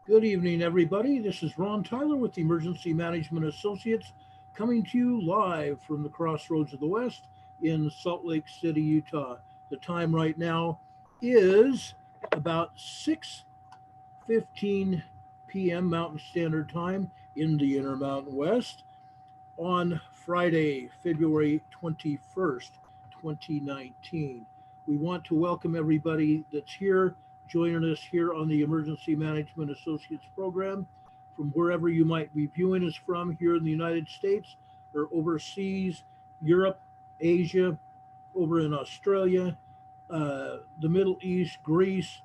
Good evening, everybody. This is Ron Tyler with the Emergency Management Associates coming to you live from the Crossroads of the West in Salt Lake City, Utah. The time right now is about 6:15 p.m. Mountain Standard Time in the Intermountain West on Friday, February 21st, 2019. We want to welcome everybody that's here, joining us here on the Emergency Management Associates program from wherever you might be viewing us from here in the United States or overseas, Europe, Asia, over in Australia, the Middle East, Greece,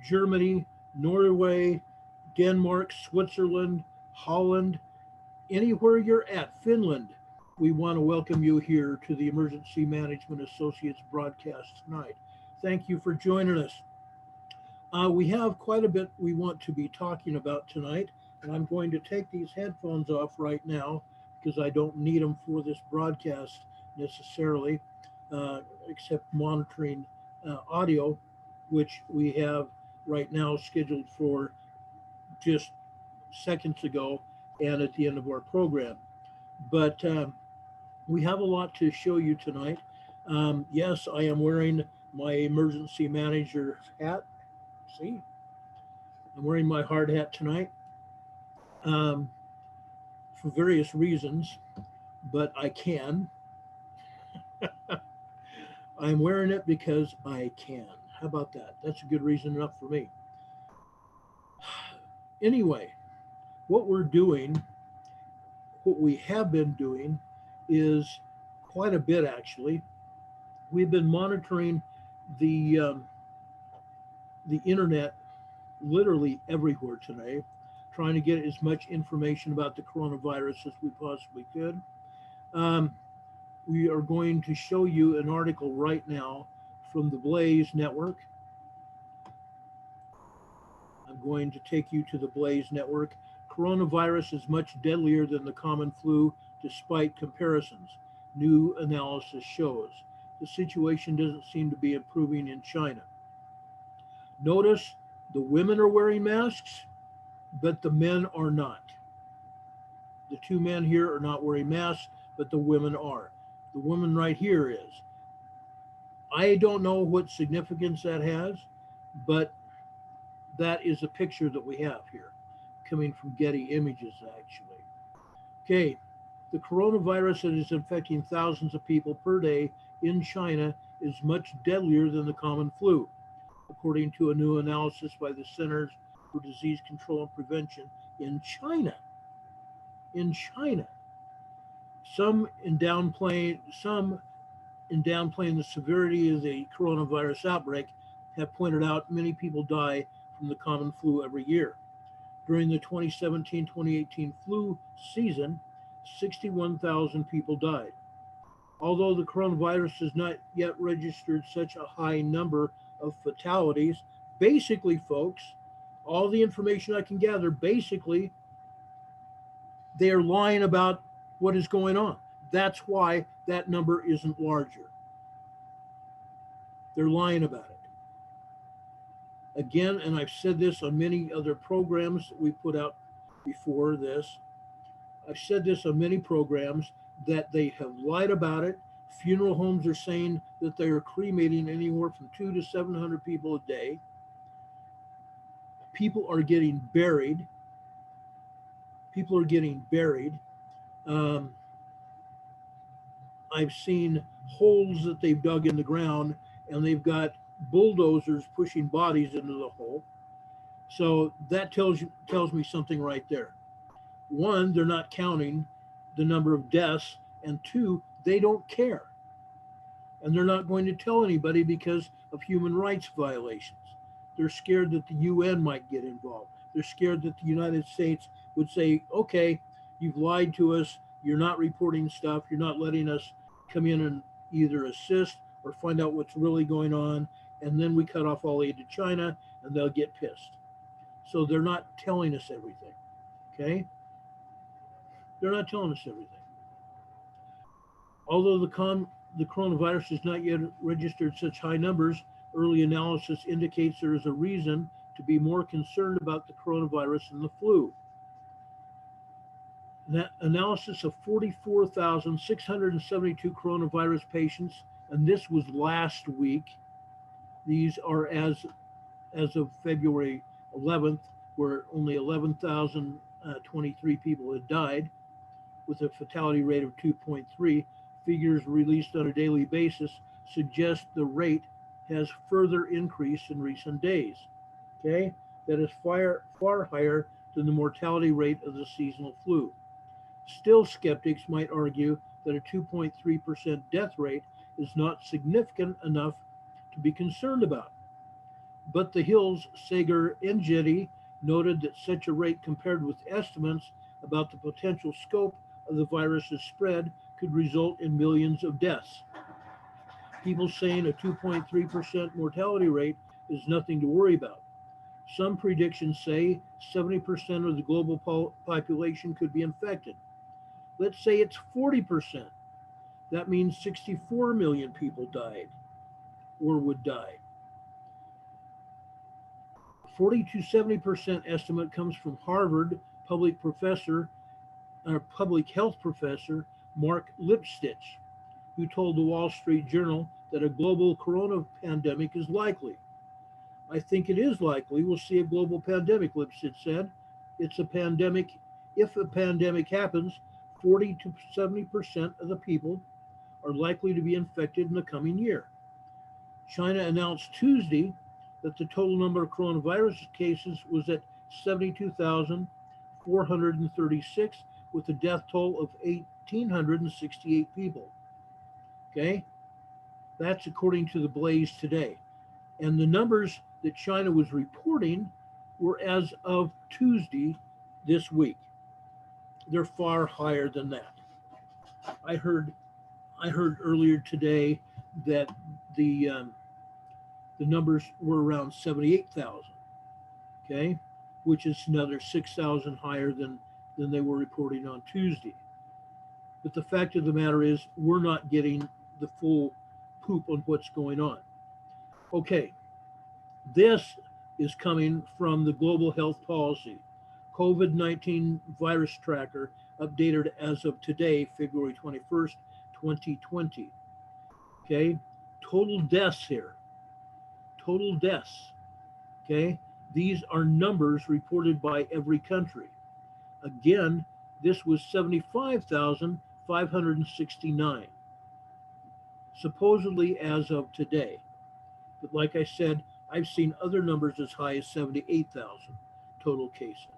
Germany, Norway, Denmark, Switzerland, Holland, anywhere you're at, Finland, we want to welcome you here to the Emergency Management Associates broadcast tonight. Thank you for joining us. We have quite a bit we want to be talking about tonight, and I'm going to take these headphones off right now because I don't need them for this broadcast necessarily, except monitoring audio, which we have right now scheduled for just seconds ago and at the end of our program. But we have a lot to show you tonight. Yes, I am wearing my emergency manager hat. See, I'm wearing my hard hat tonight for various reasons, but I can. I'm wearing it because I can. How about that? That's a good reason enough for me. Anyway, what we're doing, what we have been doing, is quite a bit actually. We've been monitoring the internet literally everywhere today, trying to get as much information about the coronavirus as we possibly could. Um, we are going to show you an article right now from the Blaze Network. I'm going to take you to the Blaze Network. Coronavirus is much deadlier than the common flu, despite comparisons. New analysis shows. The situation doesn't seem to be improving in China. Notice the women are wearing masks, but the men are not. The two men here are not wearing masks, but the women are. The woman right here is. I don't know what significance that has, but that is a picture that we have here, coming from Getty Images, actually. Okay, the coronavirus that is infecting thousands of people per day in China is much deadlier than the common flu, according to a new analysis by the Centers for Disease Control and Prevention in China. In China, some in downplaying the severity of the coronavirus outbreak have pointed out many people die from the common flu every year. During the 2017-2018 flu season, 61,000 people died. Although the coronavirus has not yet registered such a high number of fatalities, basically, folks, all the information I can gather, basically, they are lying about what is going on. That's why that number isn't larger. They're lying about it. Again, and I've said this on many other programs that we put out before this, I've said this on many programs that they have lied about it. Funeral homes are saying that they are cremating anywhere from 200 to 700 people a day. People are getting buried. People are getting buried. Um, I've seen holes that they've dug in the ground, and they've got bulldozers pushing bodies into the hole. So that tells me something right there. One, they're not counting the number of deaths, and two, they don't care, and they're not going to tell anybody because of human rights violations. They're scared that the UN might get involved. They're scared that the United States would say, okay, you've lied to us. You're not reporting stuff. You're not letting us come in and either assist or find out what's really going on. And then we cut off all aid to China and they'll get pissed. So they're not telling us everything. Okay? They're not telling us everything. Although the coronavirus has not yet registered such high numbers, early analysis indicates there is a reason to be more concerned about the coronavirus than the flu. That analysis of 44,672 coronavirus patients, and this was last week. These are as of February 11th, where only 11,023 people had died, with a fatality rate of 2.3. Figures released on a daily basis suggest the rate has further increased in recent days. Okay, that is far higher than the mortality rate of the seasonal flu. Still, skeptics might argue that a 2.3% death rate is not significant enough to be concerned about. But the Hills, Sager, and Jetty noted that such a rate compared with estimates about the potential scope of the virus's spread could result in millions of deaths. People saying a 2.3% mortality rate is nothing to worry about. Some predictions say 70% of the global population could be infected. Let's say it's 40%. That means 64 million people died or would die. 40 to 70% estimate comes from Harvard public health professor Mark Lipstitch, who told the Wall Street Journal that a global corona pandemic is likely. I think it is likely we'll see a global pandemic, Lipstitch said. It's a pandemic. If a pandemic happens, 40 to 70% of the people are likely to be infected in the coming year. China announced Tuesday that the total number of coronavirus cases was at 72,436, with a death toll of 1,868 people. Okay? That's according to the Blaze today. And the numbers that China was reporting were as of Tuesday this week. They're far higher than that. I heard earlier today that the the numbers were around 78,000. Okay, which is another 6,000 higher than they were reporting on Tuesday. But the fact of the matter is, we're not getting the full poop on what's going on. Okay, this is coming from the Global Health Policy COVID-19 virus tracker, updated as of today, February 21st, 2020. Okay, total deaths here. Total deaths. Okay, these are numbers reported by every country. Again, this was 75,569, supposedly as of today. But like I said, I've seen other numbers as high as 78,000 total cases.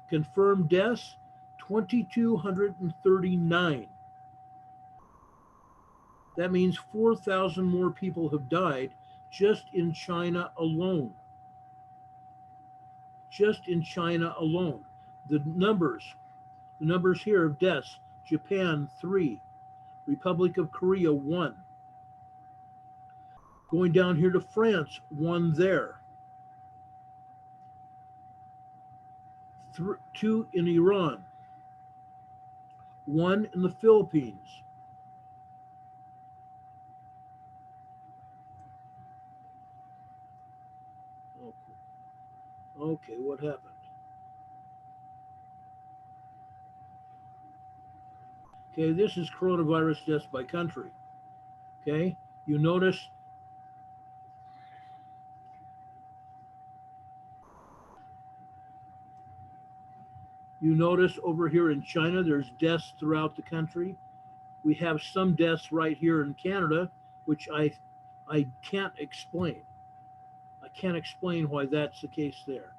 Confirmed deaths, 2,239. That means 4,000 more people have died just in China alone. Just in China alone. The numbers here of deaths: Japan 3, Republic of Korea 1. Going down here to France, 1 there. 2 in Iran, 1 in the Philippines. Okay, what happened? Okay, this is coronavirus deaths by country. Okay, you notice You notice over here in China, there's deaths throughout the country. We have some deaths right here in Canada, which I can't explain. I can't explain why that's the case there.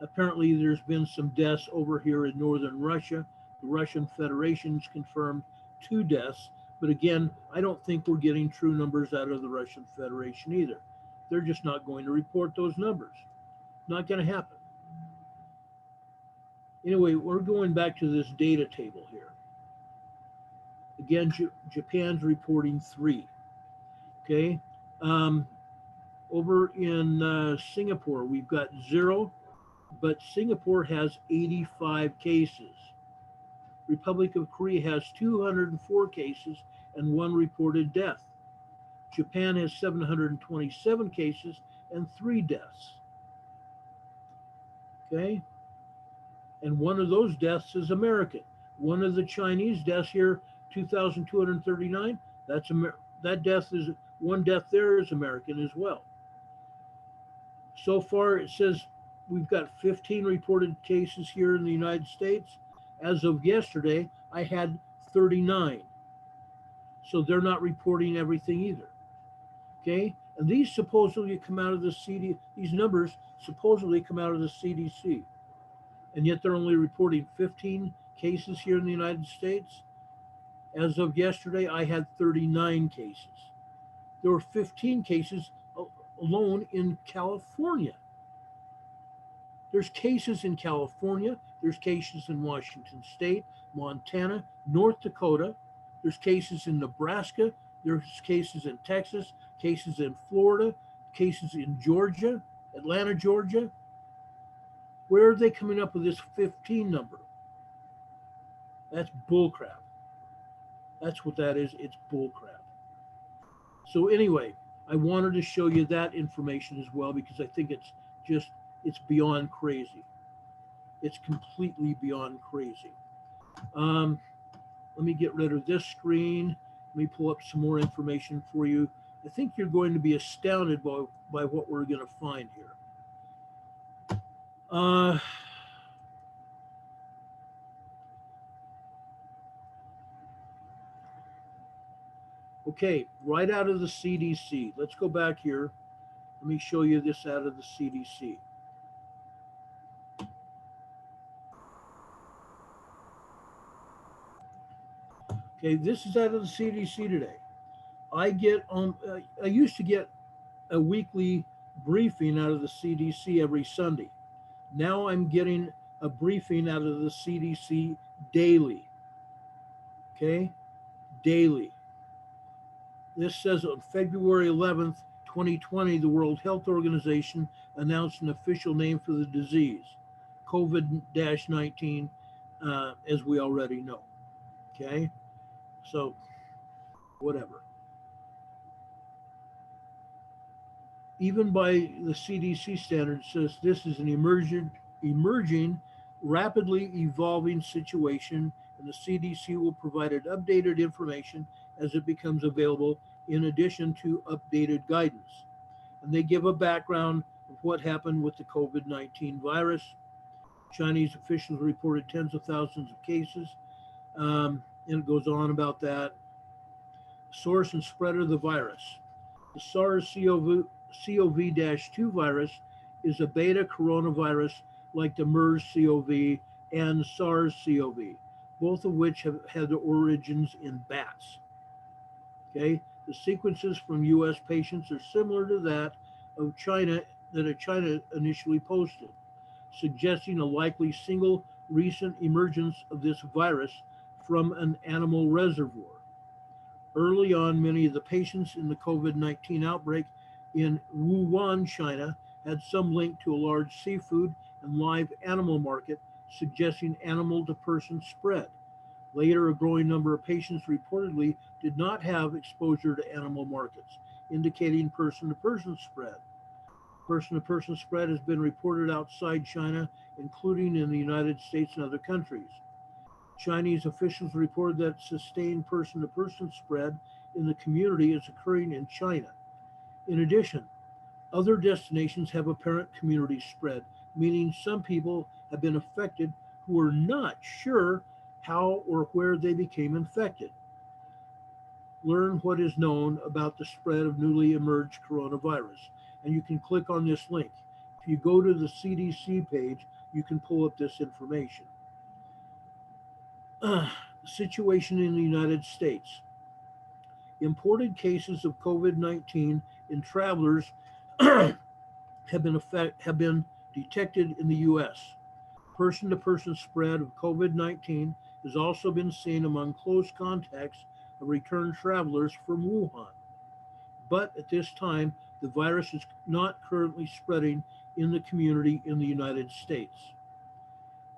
Apparently, there's been some deaths over here in northern Russia. The Russian Federation's confirmed 2 deaths, but again, I don't think we're getting true numbers out of the Russian Federation either. They're just not going to report those numbers. Not going to happen. Anyway, we're going back to this data table here. Again, Japan's reporting 3. Okay. Over in Singapore, we've got 0, but Singapore has 85 cases. Republic of Korea has 204 cases and 1 reported death. Japan has 727 cases and 3 deaths. Okay? And one of those deaths is American. One of the Chinese deaths here, 2,239, that death is, one death there is American as well. So far, it says we've got 15 reported cases here in the United States. As of yesterday, I had 39. So they're not reporting everything either. Okay? And these supposedly come out of the CDC, these numbers supposedly come out of the CDC. And yet they're only reporting 15 cases here in the United States. As of yesterday, I had 39 cases. There were 15 cases alone in California. There's cases in California, there's cases in Washington State, Montana, North Dakota, there's cases in Nebraska, there's cases in Texas, cases in Florida, cases in Georgia, Atlanta, Georgia. Where are they coming up with this 15 number? That's bullcrap. That's what that is. It's bullcrap. So anyway, I wanted to show you that information as well because I think it's beyond crazy. It's completely beyond crazy. Let me get rid of this screen. Let me pull up some more information for you. I think you're going to be astounded by what we're going to find here. Okay, right out of the CDC. Let's go back here. Let me show you this out of the CDC. Okay, this is out of the CDC today. I used to get a weekly briefing out of the CDC every Sunday. Now I'm getting a briefing out of the CDC daily. Okay, daily. This says on February 11th, 2020, the World Health Organization announced an official name for the disease, COVID-19, as we already know. Okay, so whatever. Even by the CDC standards, says this is an emerging, rapidly evolving situation, and the CDC will provide updated information as it becomes available in addition to updated guidance. And they give a background of what happened with the COVID-19 virus. Chinese officials reported tens of thousands of cases, and it goes on about that. Source and spread of the virus. The SARS-CoV-2 virus is a beta coronavirus like the MERS-CoV and SARS-CoV, both of which have had their origins in bats. Okay, the sequences from U.S. patients are similar to that of China initially posted, suggesting a likely single recent emergence of this virus from an animal reservoir. Early on, many of the patients in the COVID-19 outbreak in Wuhan, China, had some link to a large seafood and live animal market, suggesting animal-to-person spread. Later, a growing number of patients reportedly did not have exposure to animal markets, indicating person-to-person spread. Person-to-person spread has been reported outside China, including in the United States and other countries. Chinese officials reported that sustained person-to-person spread in the community is occurring in China. In addition, other destinations have apparent community spread, meaning some people have been affected who are not sure how or where they became infected. Learn what is known about the spread of newly emerged coronavirus. And you can click on this link. If you go to the CDC page, you can pull up this information. Situation in the United States. Imported cases of COVID-19 in travelers have been detected in the U.S. Person-to-person spread of COVID-19 has also been seen among close contacts of returned travelers from Wuhan. But at this time, the virus is not currently spreading in the community in the United States.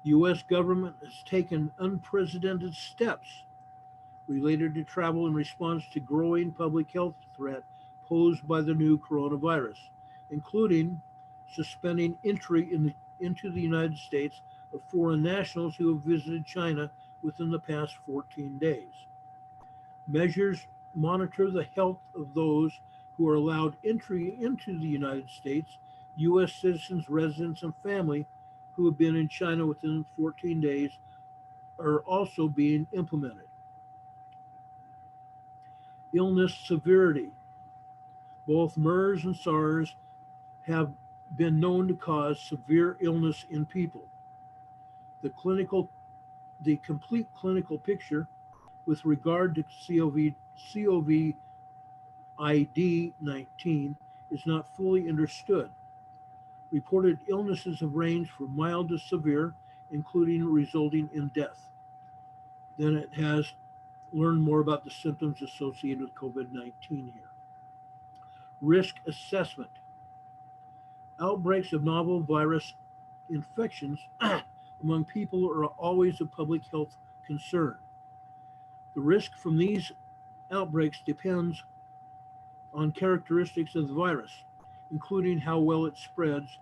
The U.S. government has taken unprecedented steps related to travel in response to growing public health threat posed by the new coronavirus, including suspending entry into the United States of foreign nationals who have visited China within the past 14 days. Measures monitor the health of those who are allowed entry into the United States, U.S. citizens, residents, and family who have been in China within 14 days are also being implemented. Illness severity. Both MERS and SARS have been known to cause severe illness in people. The complete clinical picture with regard to COVID-19 is not fully understood. Reported illnesses have ranged from mild to severe, including resulting in death. Then it has learned more about the symptoms associated with COVID-19 here. Risk assessment. Outbreaks of novel virus infections among people are always a public health concern. The risk from these outbreaks depends on characteristics of the virus, including how well it spreads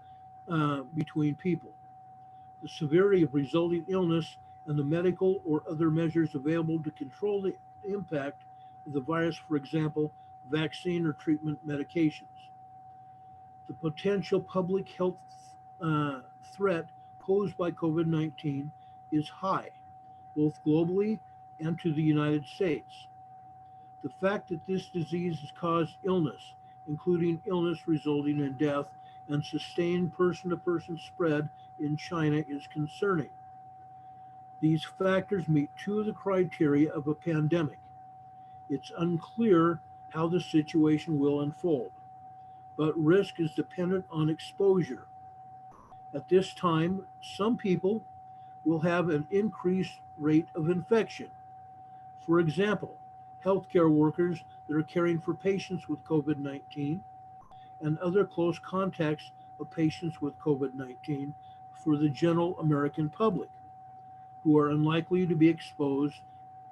between people, the severity of resulting illness, and the medical or other measures available to control the impact of the virus, for example, vaccine or treatment medications. The potential public health threat posed by COVID-19 is high, both globally and to the United States. The fact that this disease has caused illness, including illness resulting in death and sustained person-to-person spread in China, is concerning. These factors meet two of the criteria of a pandemic. It's unclear how the situation will unfold, but risk is dependent on exposure. At this time, some people will have an increased rate of infection. For example, healthcare workers that are caring for patients with COVID-19 and other close contacts of patients with COVID-19 for the general American public, who are unlikely to be exposed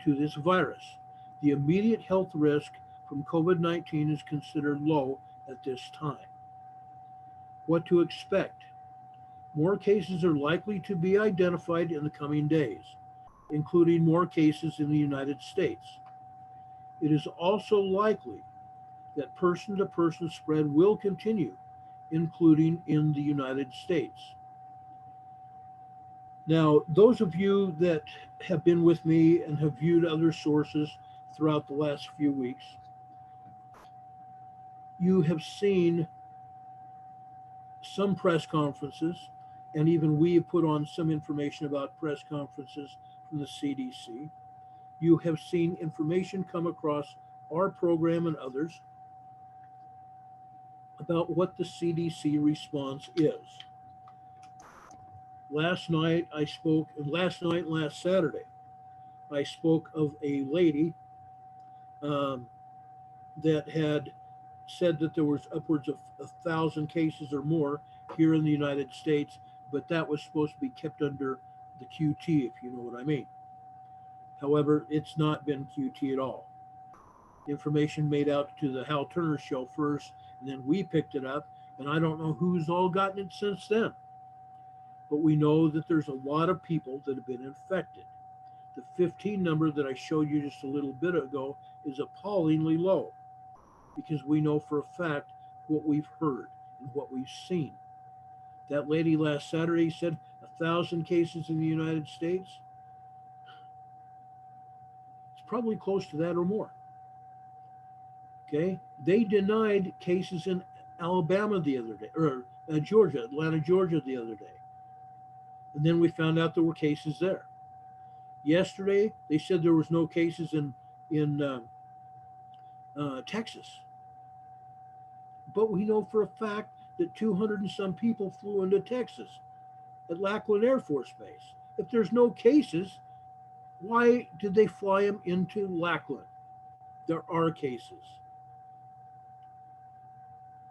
to this virus. The immediate health risk from COVID-19 is considered low at this time. What to expect? More cases are likely to be identified in the coming days, including more cases in the United States. It is also likely that person-to-person spread will continue, including in the United States. Now, those of you that have been with me and have viewed other sources throughout the last few weeks, you have seen some press conferences, and even we have put on some information about press conferences from the CDC. You have seen information come across our program and others about what the CDC response is. Last night and last Saturday, I spoke of a lady that had said that there was upwards of 1,000 cases or more here in the United States, but that was supposed to be kept under the QT, if you know what I mean. However, it's not been QT at all. Information made out to the Hal Turner show first, and then we picked it up, and I don't know who's all gotten it since then. But we know that there's a lot of people that have been infected. The 15 number that I showed you just a little bit ago is appallingly low, because we know for a fact what we've heard and what we've seen. That lady last Saturday said 1,000 cases in the United States. It's probably close to that or more. Okay, they denied cases in Alabama the other day, or Georgia, Atlanta, Georgia the other day, and then we found out there were cases there. Yesterday, they said there was no cases in Texas, but we know for a fact that 200 and some people flew into Texas at Lackland Air Force Base. If there's no cases, why did they fly them into Lackland? There are cases.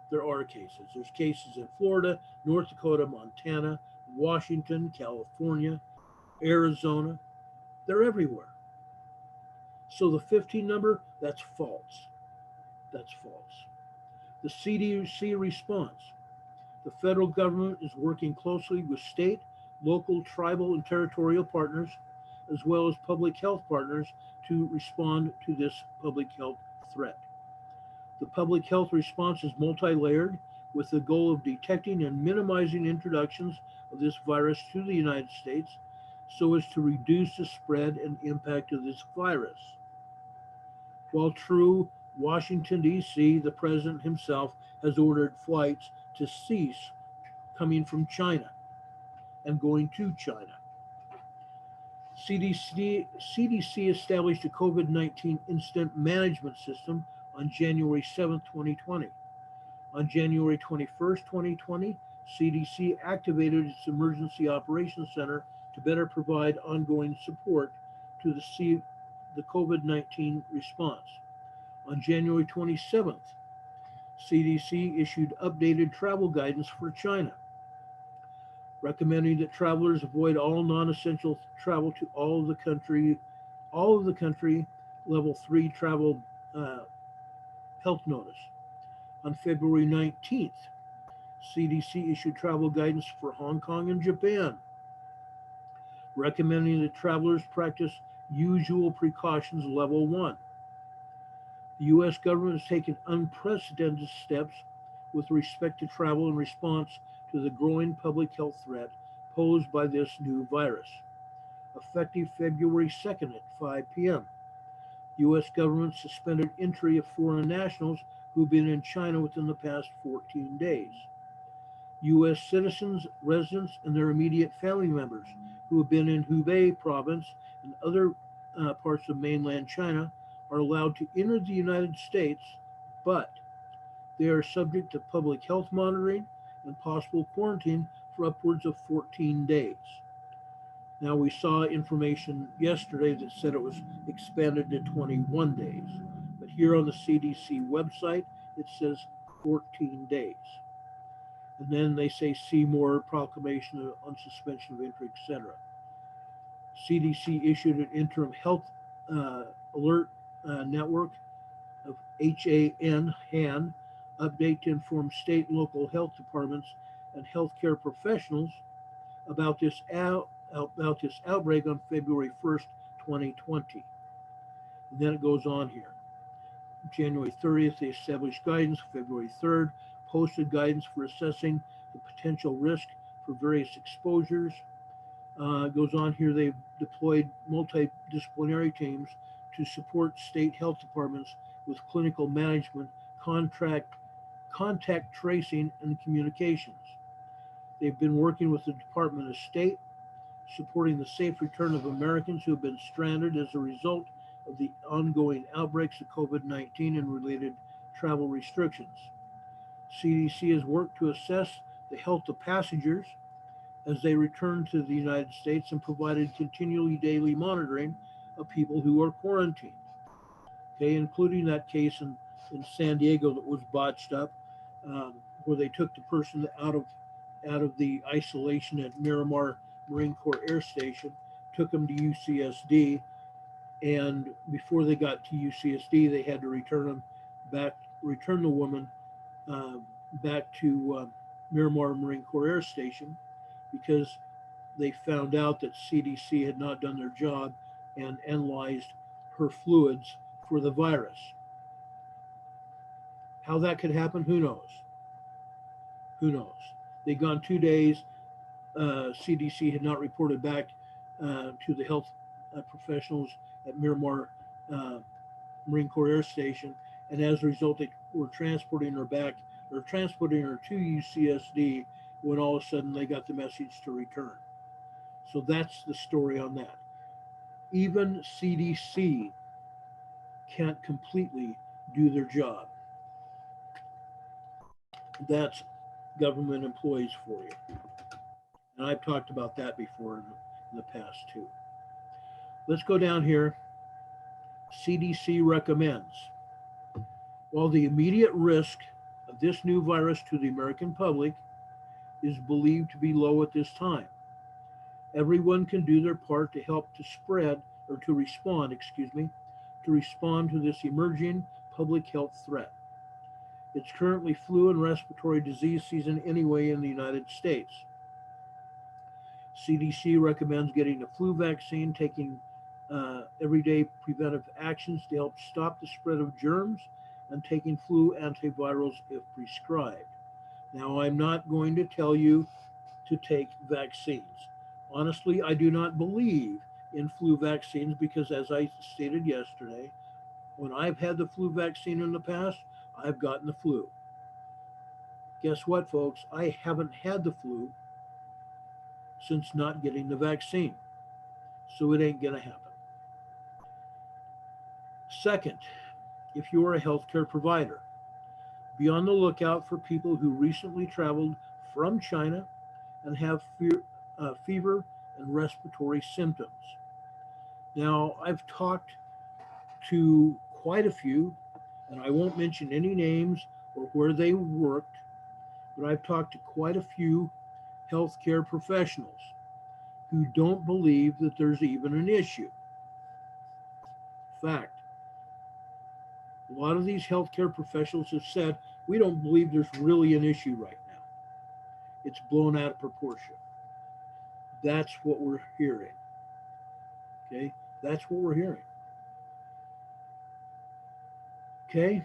There are cases. There's cases in Florida, North Dakota, Montana, Washington, California, Arizona. They're everywhere. So the 15 number, that's false. That's false. The CDC response. The federal government is working closely with state, local, tribal, and territorial partners, as well as public health partners, to respond to this public health threat. The public health response is multi-layered, with the goal of detecting and minimizing introductions of this virus to the United States so as to reduce the spread and impact of this virus. While true, Washington, D.C., the president himself has ordered flights to cease coming from China and going to China. CDC established a COVID-19 incident management system on January 7, 2020. On January 21st, 2020, CDC activated its Emergency Operations Center to better provide ongoing support to the COVID-19 response. On January 27th, CDC issued updated travel guidance for China, recommending that travelers avoid all non-essential travel to all of the country level 3 travel health notice. On February 19th, CDC issued travel guidance for Hong Kong and Japan, recommending that travelers practice usual precautions level 1. The U.S. government has taken unprecedented steps with respect to travel in response to the growing public health threat posed by this new virus. Effective February 2nd at 5 p.m., the U.S. government suspended entry of foreign nationals who've been in China within the past 14 days. U.S. citizens, residents, and their immediate family members who have been in Hubei province and other parts of mainland China are allowed to enter the United States, but they are subject to public health monitoring and possible quarantine for upwards of 14 days. Now, we saw information yesterday that said it was expanded to 21 days, but here on the CDC website, it says 14 days. And then they say see more proclamation on suspension of entry, etc. CDC issued an interim health alert network of HAN update to inform state and local health departments and healthcare professionals about this outbreak on February 1st, 2020. And then it goes on here. January 30th, they established guidance. February 3rd, posted guidance for assessing the potential risk for various exposures. It goes on here, they've deployed multidisciplinary teams to support state health departments with clinical management, contact tracing, and communications. They've been working with the Department of State, supporting the safe return of Americans who have been stranded as a result of the ongoing outbreaks of COVID-19 and related travel restrictions. CDC has worked to assess the health of passengers as they return to the United States and provided continually daily monitoring of people who are quarantined. Okay, including that case in San Diego that was botched up, where they took the person out of the isolation at Miramar Marine Corps Air Station, took them to UCSD, and before they got to UCSD, they had to return the woman back to Miramar Marine Corps Air Station because they found out that CDC had not done their job and analyzed her fluids for the virus. How that could happen, who knows? Who knows? They've gone 2 days. CDC had not reported back to the health professionals at Miramar Marine Corps Air Station, and as a result, they were transporting her back or transporting her to UCSD when all of a sudden they got the message to return. So that's the story on that. Even CDC can't completely do their job. That's government employees for you. And I've talked about that before in the past too. Let's go down here. CDC recommends, while the immediate risk of this new virus to the American public is believed to be low at this time, everyone can do their part to help to spread or to respond, to respond to this emerging public health threat. It's currently flu and respiratory disease season anyway in the United States. CDC recommends getting a flu vaccine, taking everyday preventive actions to help stop the spread of germs, and taking flu antivirals if prescribed. Now, I'm not going to tell you to take vaccines. Honestly, I do not believe in flu vaccines because, as I stated yesterday, when I've had the flu vaccine in the past, I've gotten the flu. Guess what, folks? I haven't had the flu since not getting the vaccine. So it ain't going to happen. Second, if you are a healthcare provider, be on the lookout for people who recently traveled from China and have fever and respiratory symptoms. Now, I've talked to quite a few, and I won't mention any names or where they worked, but I've talked to quite a few healthcare professionals who don't believe that there's even an issue. Fact. A lot of these healthcare professionals have said, we don't believe there's really an issue right now. It's blown out of proportion. That's what we're hearing. Okay? That's what we're hearing. Okay?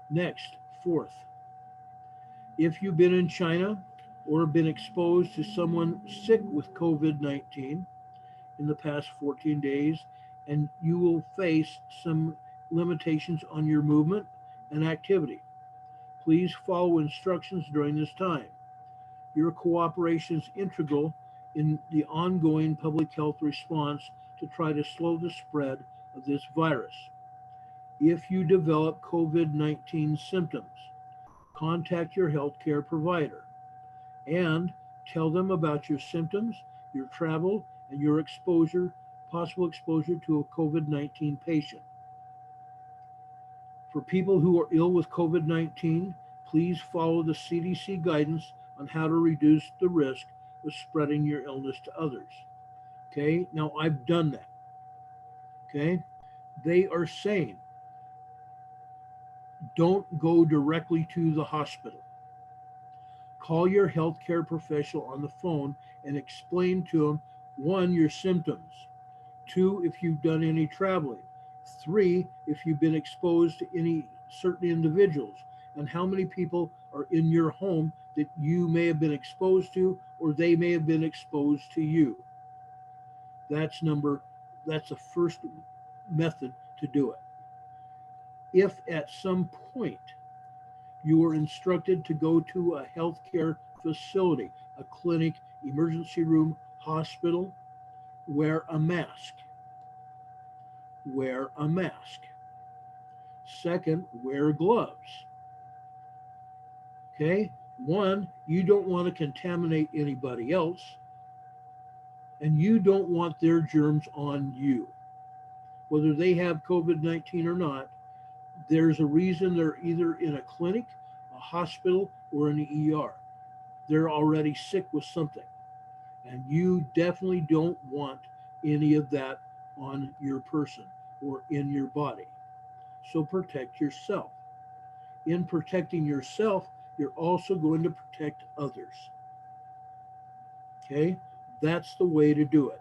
Next, fourth. If you've been in China or been exposed to someone sick with COVID-19 in the past 14 days, and you will face some limitations on your movement and activity. Please follow instructions during this time. Your cooperation is integral in the ongoing public health response to try to slow the spread of this virus. If you develop COVID-19 symptoms, contact your healthcare provider and tell them about your symptoms, your travel, and your possible exposure to a COVID-19 patient. For people who are ill with COVID-19, please follow the CDC guidance on how to reduce the risk of spreading your illness to others. Okay, now I've done that. Okay, they are saying don't go directly to the hospital. Call your healthcare professional on the phone and explain to them, 1, your symptoms, 2, if you've done any traveling, 3, if you've been exposed to any certain individuals, and how many people are in your home that you may have been exposed to or they may have been exposed to you. That's the first method to do it. If at some point you are instructed to go to a healthcare facility, a clinic, emergency room, hospital, wear a mask. Wear a mask. Second, wear gloves. Okay? 1, you don't want to contaminate anybody else, and you don't want their germs on you. Whether they have COVID-19 or not, there's a reason they're either in a clinic, a hospital, or in the ER. They're already sick with something. And you definitely don't want any of that on your person or in your body. So protect yourself. In protecting yourself, you're also going to protect others. Okay? That's the way to do it.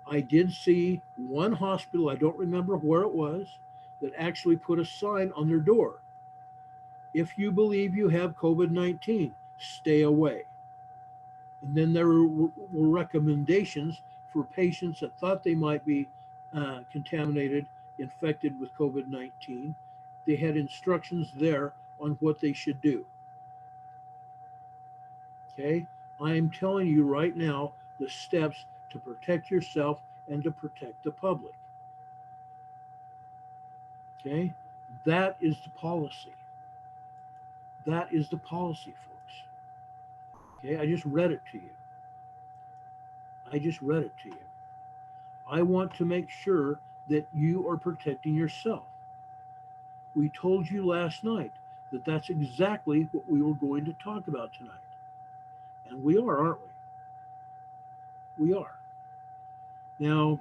I did see one hospital, I don't remember where it was, that actually put a sign on their door. If you believe you have COVID-19, stay away. And then there were recommendations for patients that thought they might be contaminated, infected with COVID-19. They had instructions there on what they should do. Okay, I am telling you right now the steps to protect yourself and to protect the public. Okay, that is the policy. That is the policy, folks. Okay, I just read it to you. I just read it to you. I want to make sure that you are protecting yourself. We told you last night that that's exactly what we were going to talk about tonight. And we are, aren't we? We are. Now,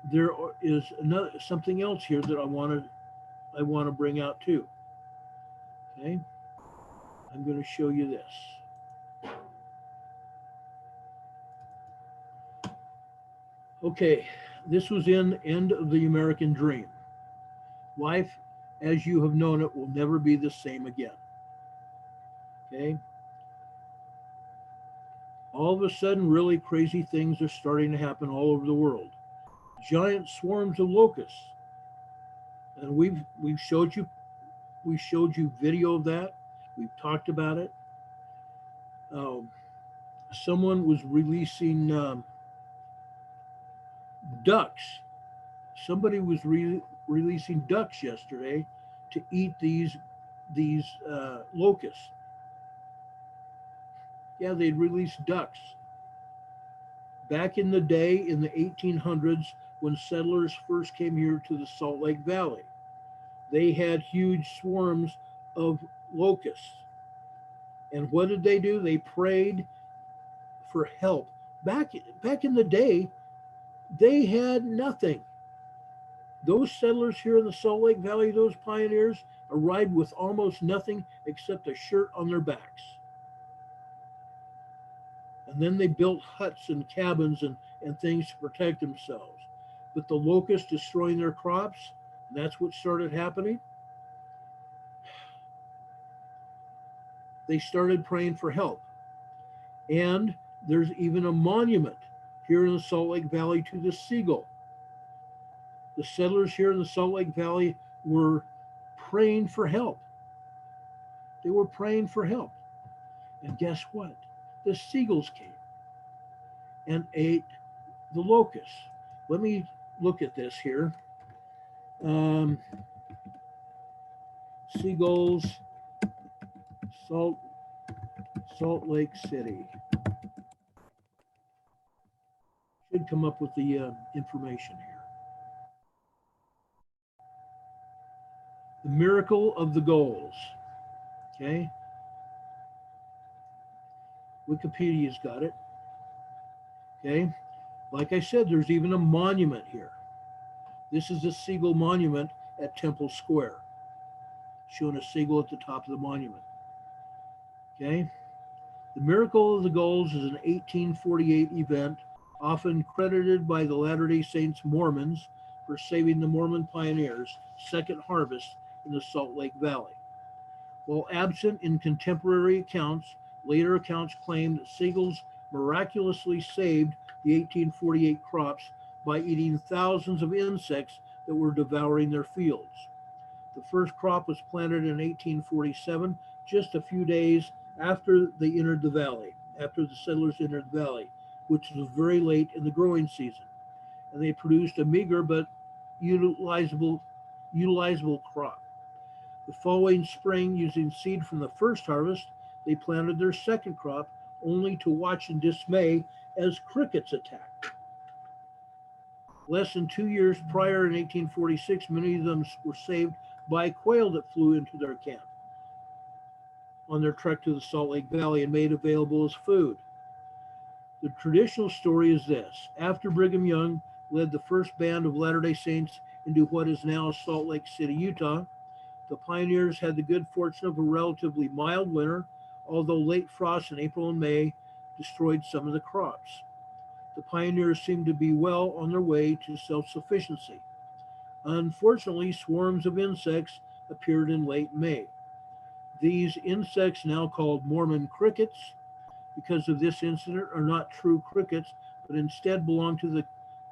there is something else here that I want to bring out too. Okay? I'm going to show you this. Okay, this was in End of the American Dream. Life as you have known it will never be the same again. Okay? All of a sudden, really crazy things are starting to happen all over the world. Giant swarms of locusts. And we've showed you video of that. We've talked about it. Someone was releasing ducks. Somebody was releasing ducks yesterday to eat these locusts. Yeah, they'd released ducks. Back in the day, in the 1800s, when settlers first came here to the Salt Lake Valley, they had huge swarms of locusts. And what did they do? They prayed for help. Back in the day, they had nothing. Those settlers here in the Salt Lake Valley, those pioneers, arrived with almost nothing except a shirt on their backs. And then they built huts and cabins and things to protect themselves. But the locusts destroying their crops, that's what started happening. They started praying for help. And there's even a monument here in the Salt Lake Valley to the seagull. The settlers here in the Salt Lake Valley were praying for help. They were praying for help. And guess what? The seagulls came and ate the locusts. Let me look at this here. Seagulls, Salt Lake City. Should come up with the information here. The miracle of the gulls. Okay. Wikipedia's got it. Okay. Like I said, there's even a monument here. This is the seagull monument at Temple Square, showing a seagull at the top of the monument. Okay. The miracle of the gulls is an 1848 event, often credited by the Latter-day Saints Mormons for saving the Mormon pioneers' second harvest in the Salt Lake Valley. While absent in contemporary accounts, later accounts claim that seagulls miraculously saved the 1848 crops by eating thousands of insects that were devouring their fields. The first crop was planted in 1847, just a few days after they entered the valley, after the settlers entered the valley, which was very late in the growing season. And they produced a meager but utilizable crop. The following spring, using seed from the first harvest, they planted their second crop, only to watch in dismay as crickets attacked. Less than 2 years prior, in 1846, many of them were saved by a quail that flew into their camp on their trek to the Salt Lake Valley and made available as food. The traditional story is this. After Brigham Young led the first band of Latter-day Saints into what is now Salt Lake City, Utah, the pioneers had the good fortune of a relatively mild winter, although late frosts in April and May destroyed some of the crops. The pioneers seemed to be well on their way to self-sufficiency. Unfortunately, swarms of insects appeared in late May. These insects, now called Mormon crickets, because of this incident are not true crickets, but instead belong to the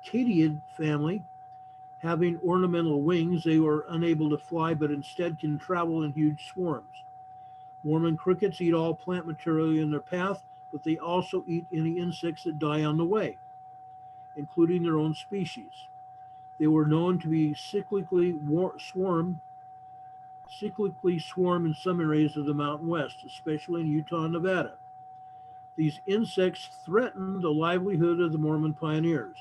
Catiid family. Having ornamental wings, they are unable to fly, but instead can travel in huge swarms. Mormon crickets eat all plant material in their path, but they also eat any insects that die on the way, including their own species. They were known to be cyclically swarm in some areas of the Mountain West, especially in Utah and Nevada. These insects threatened the livelihood of the Mormon pioneers.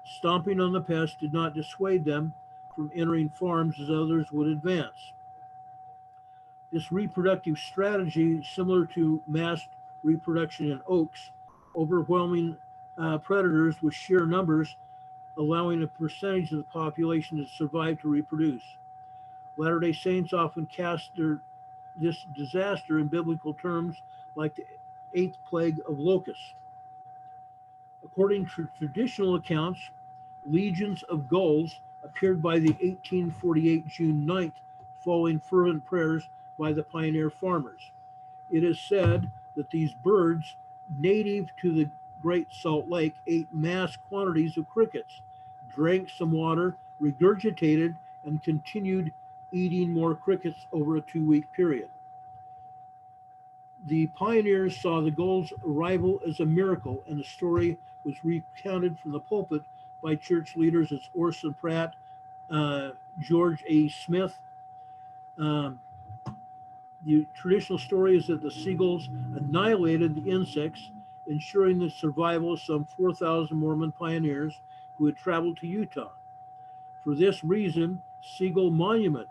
Stomping on the pests did not dissuade them from entering farms as others would advance. This reproductive strategy, similar to mass reproduction in oaks, overwhelming predators with sheer numbers, allowing a percentage of the population to survive to reproduce. Latter-day Saints often cast this disaster in biblical terms like the eighth plague of locusts. According to traditional accounts, legions of gulls appeared by the 1848 June 9th following fervent prayers by the pioneer farmers. It is said that these birds, native to the Great Salt Lake, ate mass quantities of crickets, drank some water, regurgitated, and continued eating more crickets over a 2-week period. The pioneers saw the gulls' arrival as a miracle, and the story was recounted from the pulpit by church leaders as Orson Pratt, George A. Smith. The traditional story is that the seagulls annihilated the insects, ensuring the survival of some 4,000 Mormon pioneers who had traveled to Utah. For this reason, Seagull Monument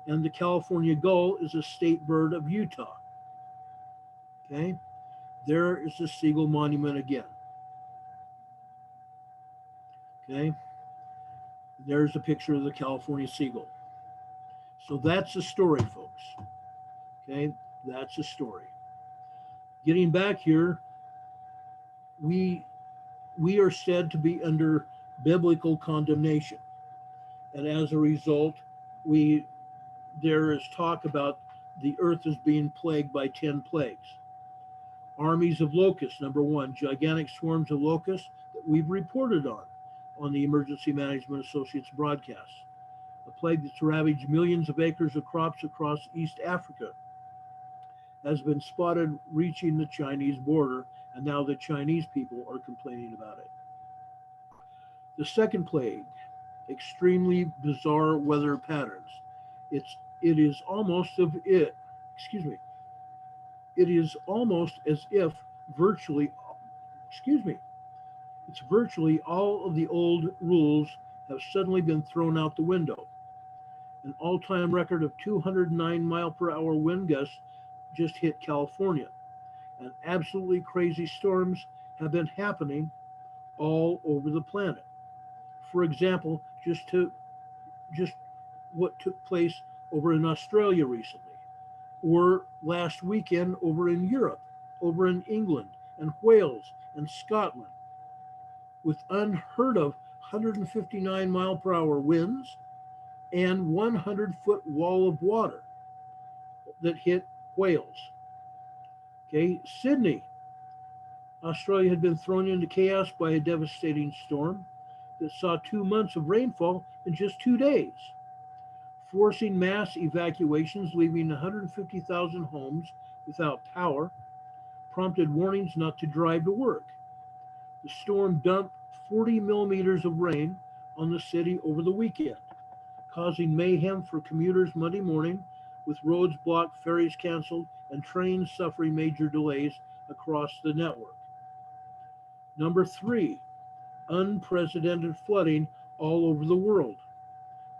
and the California gull is a state bird of Utah. Okay, there is the Seagull Monument again. Okay, there's a picture of the California seagull. So that's the story, folks. Okay, that's the story. Getting back here, we are said to be under biblical condemnation, and as a result, there is talk about the earth as being plagued by 10 plagues. Armies of locusts, number one, gigantic swarms of locusts that we've reported on the Emergency Management Associates broadcast. A plague that's ravaged millions of acres of crops across East Africa has been spotted reaching the Chinese border, and now the Chinese people are complaining about it. The second plague, extremely bizarre weather patterns. It is almost as if virtually all of the old rules have suddenly been thrown out the window. An all-time record of 209 mile per hour wind gusts just hit California, and absolutely crazy storms have been happening all over the planet. For example, just what took place over in Australia recently, or last weekend over in Europe, over in England and Wales and Scotland, with unheard of 159 mile per hour winds and 100-foot wall of water that hit Wales. Okay, Sydney, Australia had been thrown into chaos by a devastating storm that saw 2 months of rainfall in just 2 days, forcing mass evacuations, leaving 150,000 homes without power, prompted warnings not to drive to work. The storm dumped 40 millimeters of rain on the city over the weekend, causing mayhem for commuters Monday morning, with roads blocked, ferries canceled, and trains suffering major delays across the network. Number 3, unprecedented flooding all over the world.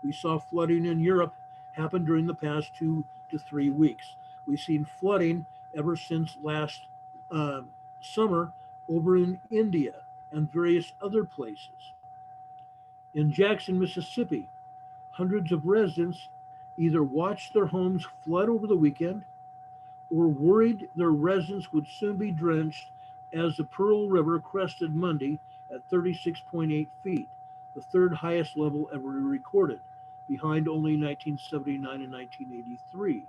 We saw flooding in Europe happen during the past 2 to 3 weeks. We've seen flooding ever since last summer over in India and various other places. In Jackson, Mississippi, hundreds of residents either watched their homes flood over the weekend or worried their residence would soon be drenched as the Pearl River crested Monday at 36.8 feet, the third highest level ever recorded, behind only 1979 and 1983.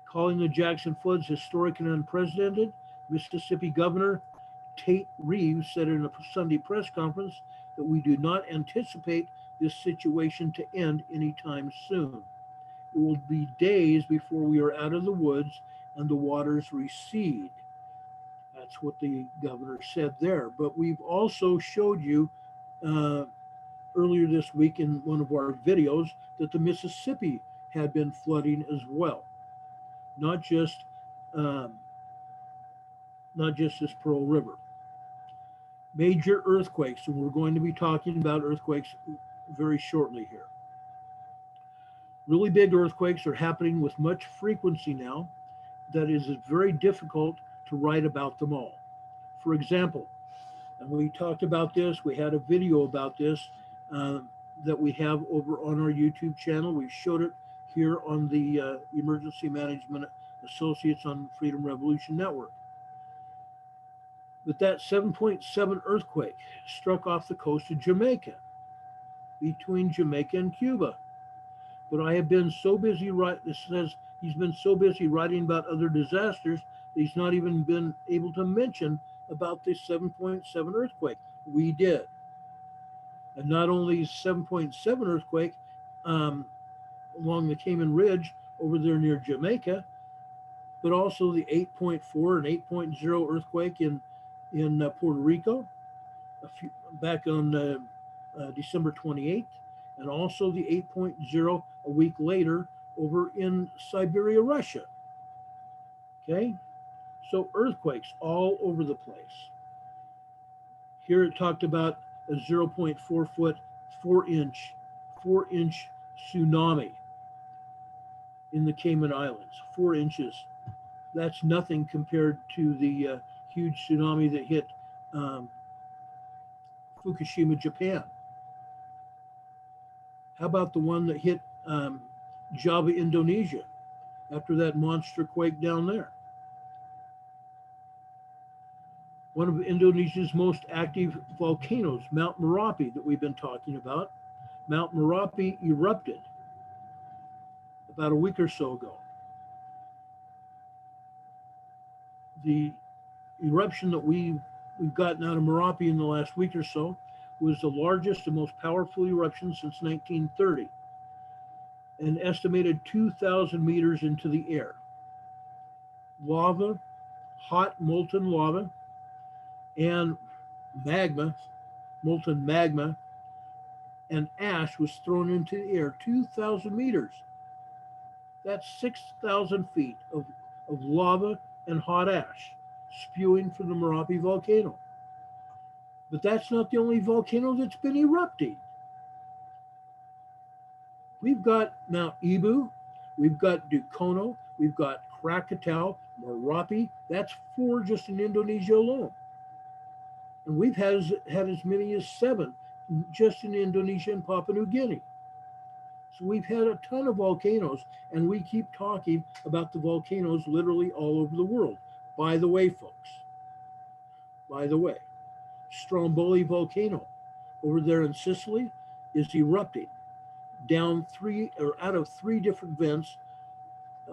Calling the Jackson floods historic and unprecedented, Mississippi Governor Tate Reeves said in a Sunday press conference that we do not anticipate this situation to end anytime soon. It will be days before we are out of the woods and the waters recede. That's what the governor said there. But we've also showed you uh, earlier this week in one of our videos that the Mississippi had been flooding as well, not just um, not just this Pearl River. Major earthquakes, and we're going to be talking about earthquakes very shortly here. Really big earthquakes are happening with much frequency now that is very difficult to write about them all. For example, and we talked about this, we had a video about this uh, that we have over on our YouTube channel. We showed it here on the Emergency Management Associates on Freedom Revolution Network. But that 7.7 earthquake struck off the coast of Jamaica, between Jamaica and Cuba. But I have been so busy, it says he's been so busy writing about other disasters that he's not even been able to mention about this 7.7 earthquake. We did. And not only 7.7 earthquake um, along the Cayman Ridge over there near Jamaica, but also the 8.4 and 8.0 earthquake in Puerto Rico back on December 28th, and also the 8.0 a week later over in Siberia, Russia. Okay, so earthquakes all over the place. Here it talked about a 0.4 foot, 4-inch tsunami in the Cayman Islands. 4 inches. That's nothing compared to the huge tsunami that hit Fukushima, Japan. How about the one that hit Java, Indonesia, after that monster quake down there? One of Indonesia's most active volcanoes, Mount Merapi, that we've been talking about. Mount Merapi erupted about a week or so ago. The eruption that we've gotten out of Merapi in the last week or so was the largest and most powerful eruption since 1930, an estimated 2,000 meters into the air. Lava, hot molten lava, and magma, molten magma, and ash was thrown into the air, 2,000 meters. That's 6,000 feet of lava and hot ash spewing from the Merapi volcano. But that's not the only volcano that's been erupting. We've got Mount Ibu, we've got Dukono, we've got Krakatau, Merapi. That's 4 just in Indonesia alone. And we've had as many as 7 just in Indonesia and Papua New Guinea. So we've had a ton of volcanoes, and we keep talking about the volcanoes literally all over the world. By the way, folks, Stromboli volcano over there in Sicily is erupting down out of 3 different vents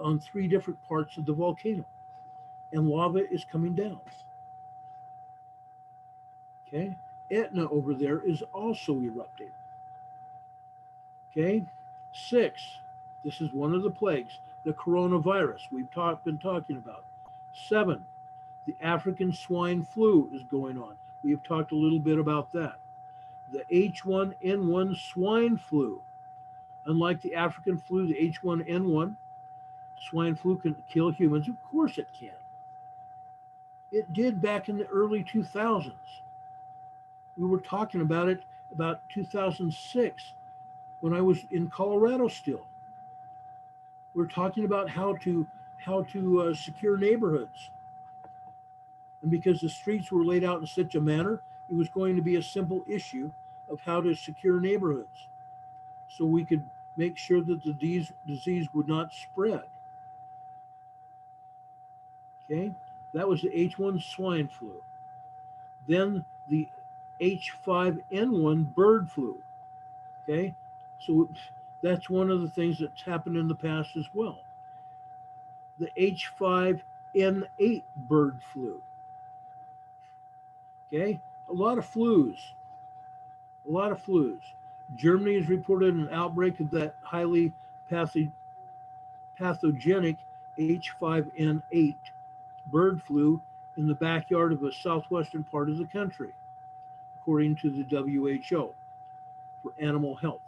on 3 different parts of the volcano, and lava is coming down. Okay, Etna over there is also erupting. Okay, 6, this is one of the plagues, the coronavirus we've been talking about. 7, the African swine flu is going on. We've talked a little bit about that. The H1N1 swine flu. Unlike the African flu, the H1N1 swine flu can kill humans. Of course it can. It did back in the early 2000s. We were talking about it about 2006 when I was in Colorado still. We're talking about how to secure neighborhoods. And because the streets were laid out in such a manner, it was going to be a simple issue of how to secure neighborhoods so we could make sure that the disease would not spread. Okay, that was the H1 swine flu. Then the H5N1 bird flu. Okay, so that's one of the things that's happened in the past as well. The H5N1 H5N8 bird flu. Okay, a lot of flus, a lot of flus. Germany has reported an outbreak of that highly pathogenic H5N8 bird flu in the backyard of a southwestern part of the country, according to the WHO for animal health.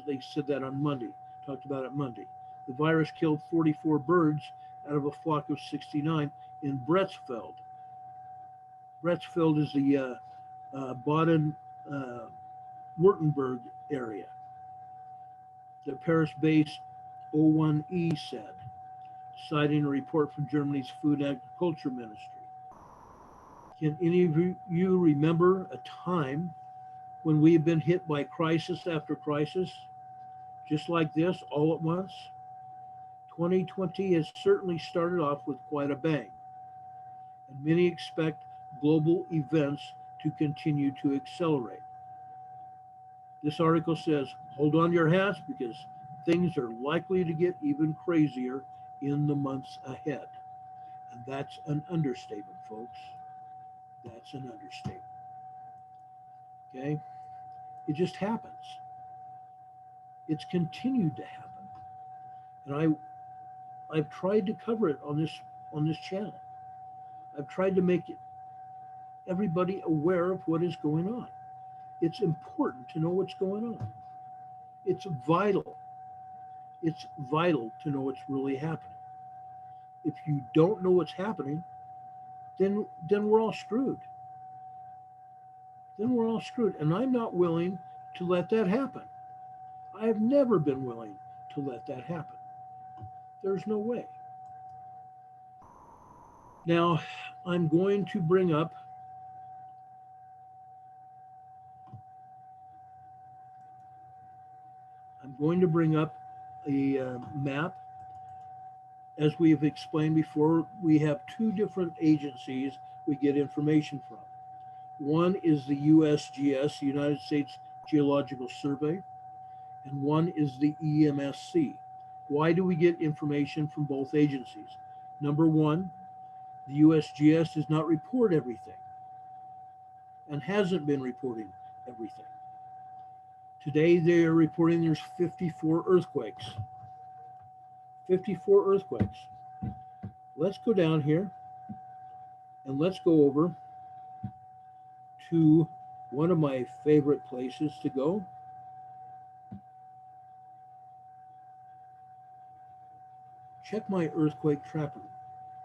They said that on Monday, talked about it Monday. The virus killed 44 birds out of a flock of 69 in Bretzfeld. Bretzfeld is the Baden Württemberg area. The Paris based O1E said, citing a report from Germany's Food and Agriculture Ministry. Can any of you remember a time when we have been hit by crisis after crisis, just like this, all at once? 2020 has certainly started off with quite a bang, and many expect global events to continue to accelerate. This article says, hold on to your hats because things are likely to get even crazier in the months ahead. And that's an understatement, folks. That's an understatement. Okay? It just happens. It's continued to happen. And I've tried to cover it on this channel. I've tried to make everybody aware of what is going on. It's important to know what's going on. It's vital. It's vital to know what's really happening. If you don't know what's happening, then we're all screwed. Then we're all screwed. And I'm not willing to let that happen. I have never been willing to let that happen. There's no way. Now, I'm going to bring up a map. As we have explained before, we have two different agencies we get information from. One is the USGS, the United States Geological Survey, and one is the EMSC. Why do we get information from both agencies? Number one, the USGS does not report everything and hasn't been reporting everything. Today, they are reporting there's 54 earthquakes. 54 earthquakes. Let's go down here and let's go over to one of my favorite places to go. Check my earthquake tracker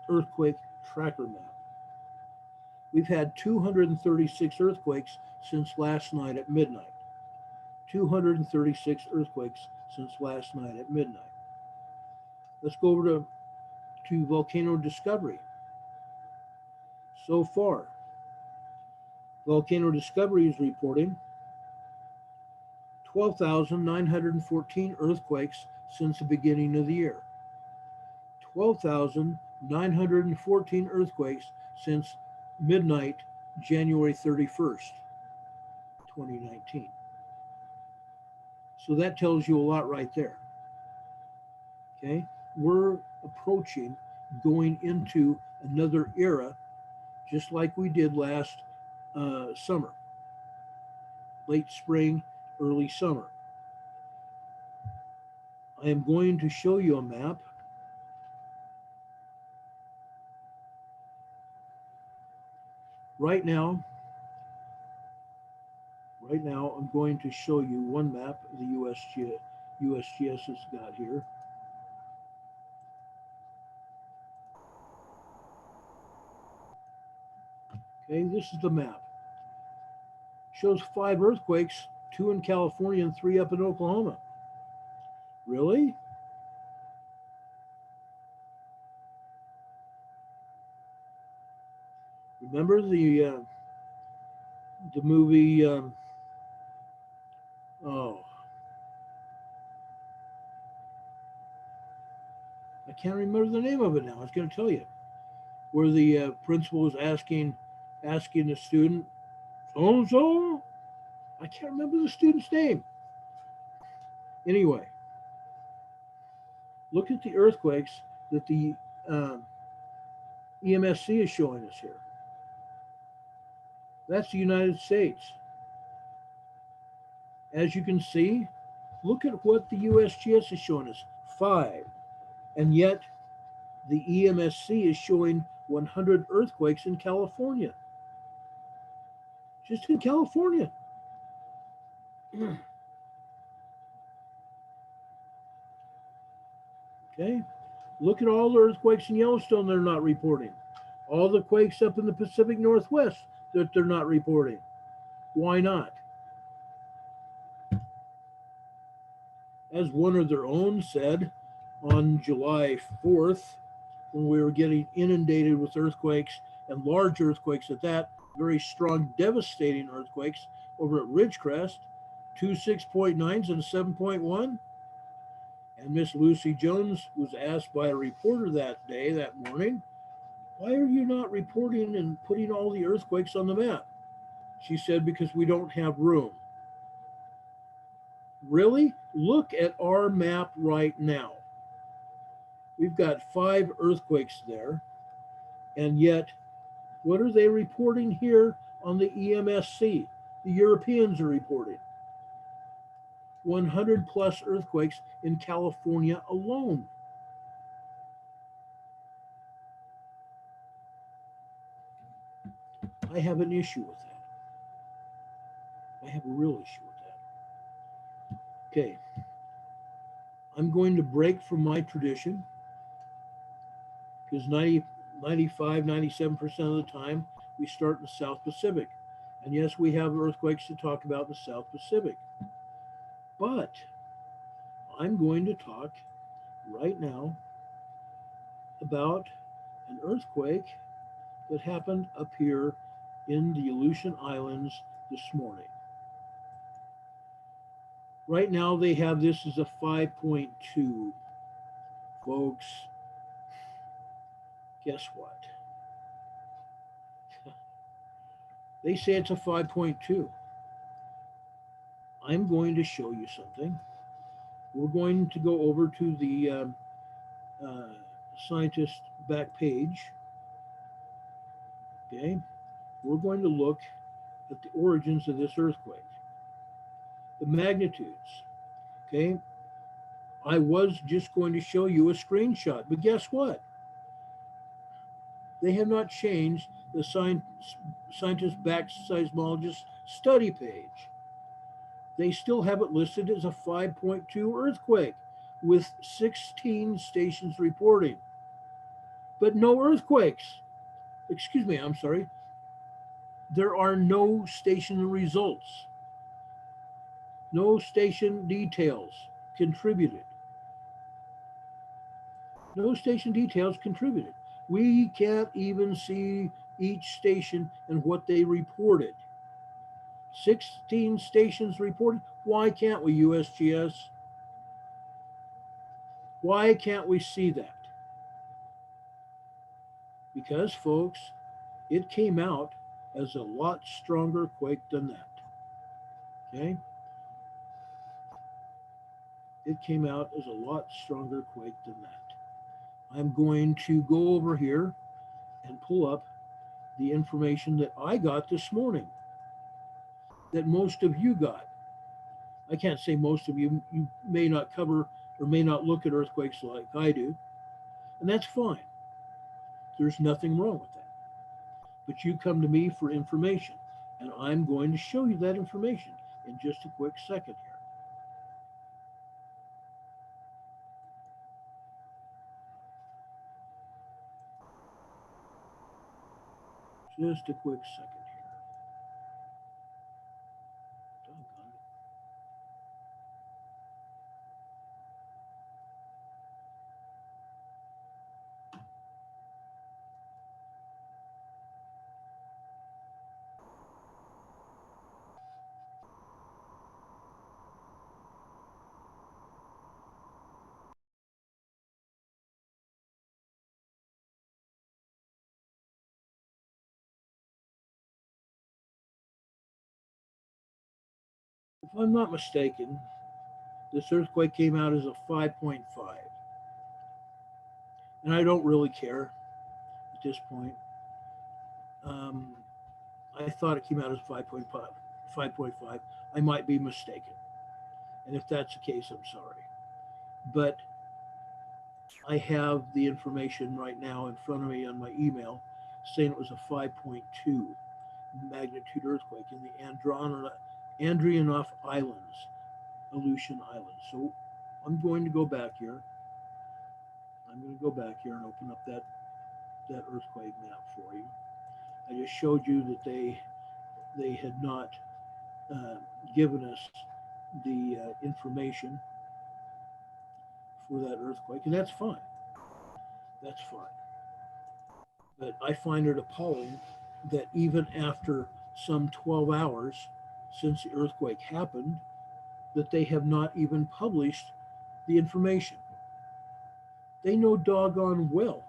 map. We've had 236 earthquakes since last night at midnight. 236 earthquakes since last night at midnight. Let's go over to volcano discovery. So far, Volcano Discovery is reporting 12,914 earthquakes since the beginning of the year. 12,914 earthquakes since midnight, January 31st, 2019. So that tells you a lot right there. Okay, we're approaching going into another era, just like we did last summer, late spring, early summer. I am going to show you a map. Right now, I'm going to show you one map the USGS has got here. Okay, this is the map. Shows 5 earthquakes, 2 in California and 3 up in Oklahoma. Really? Remember the movie? I can't remember the name of it now. I was going to tell you, where the principal was asking the student, so. I can't remember the student's name. Anyway, look at the earthquakes that the EMSC is showing us here. That's the United States. As you can see, look at what the USGS is showing us, 5. And yet the EMSC is showing 100 earthquakes in California. Just in California. Okay. Look at all the earthquakes in Yellowstone they're not reporting. All the quakes up in the Pacific Northwest that they're not reporting. Why not? As one of their own said on July 4th, when we were getting inundated with earthquakes and large earthquakes at that, very strong, devastating earthquakes over at Ridgecrest, 2 6.9s and 7.1. And Miss Lucy Jones was asked by a reporter that day, that morning, why are you not reporting and putting all the earthquakes on the map? She said, because we don't have room. Really? Look at our map right now. We've got 5 earthquakes there, and yet what are they reporting here on the EMSC? The Europeans are reporting 100 plus earthquakes in California alone. I have an issue with that. I have a real issue with that. Okay. I'm going to break from my tradition because 95, 97% of the time we start in the South Pacific. And yes, we have earthquakes to talk about in the South Pacific. But I'm going to talk right now about an earthquake that happened up here in the Aleutian Islands this morning. Right now they have this as a 5.2. Folks, guess what? They say it's a 5.2. I'm going to show you something. We're going to go over to the scientist back page. Okay, we're going to look at the origins of this earthquake, the magnitudes. Okay, I was just going to show you a screenshot, but guess what? They have not changed the scientist back seismologist study page. They still have it listed as a 5.2 earthquake with 16 stations reporting, but no earthquakes. Excuse me, I'm sorry. There are no station results, no station details contributed. No station details contributed. We can't even see each station and what they reported. 16 stations reported. Why can't we, USGS? Why can't we see that? Because, folks, it came out as a lot stronger quake than that. Okay? It came out as a lot stronger quake than that. I'm going to go over here and pull up the information that I got this morning, that most of you got. I can't say most of you. You may not cover or may not look at earthquakes like I do, and that's fine. There's nothing wrong with that. But you come to me for information, and I'm going to show you that information in just a quick second here. Just a quick second here. Doggone it. If I'm not mistaken, this earthquake came out as a 5.5. And I don't really care. this point. I thought it came out as 5.5. 5.5. I might be mistaken. And if that's the case, I'm sorry. But I have the information right now in front of me on my email saying it was a 5.2 magnitude earthquake in the Andreanof Islands, Aleutian Islands. So I'm going to go back here. I'm going to go back here and open up that earthquake map for you. I just showed you that they had not given us the information for that earthquake, and that's fine. That's fine. But I find it appalling that even after some 12 hours since the earthquake happened, that they have not even published the information. They know doggone well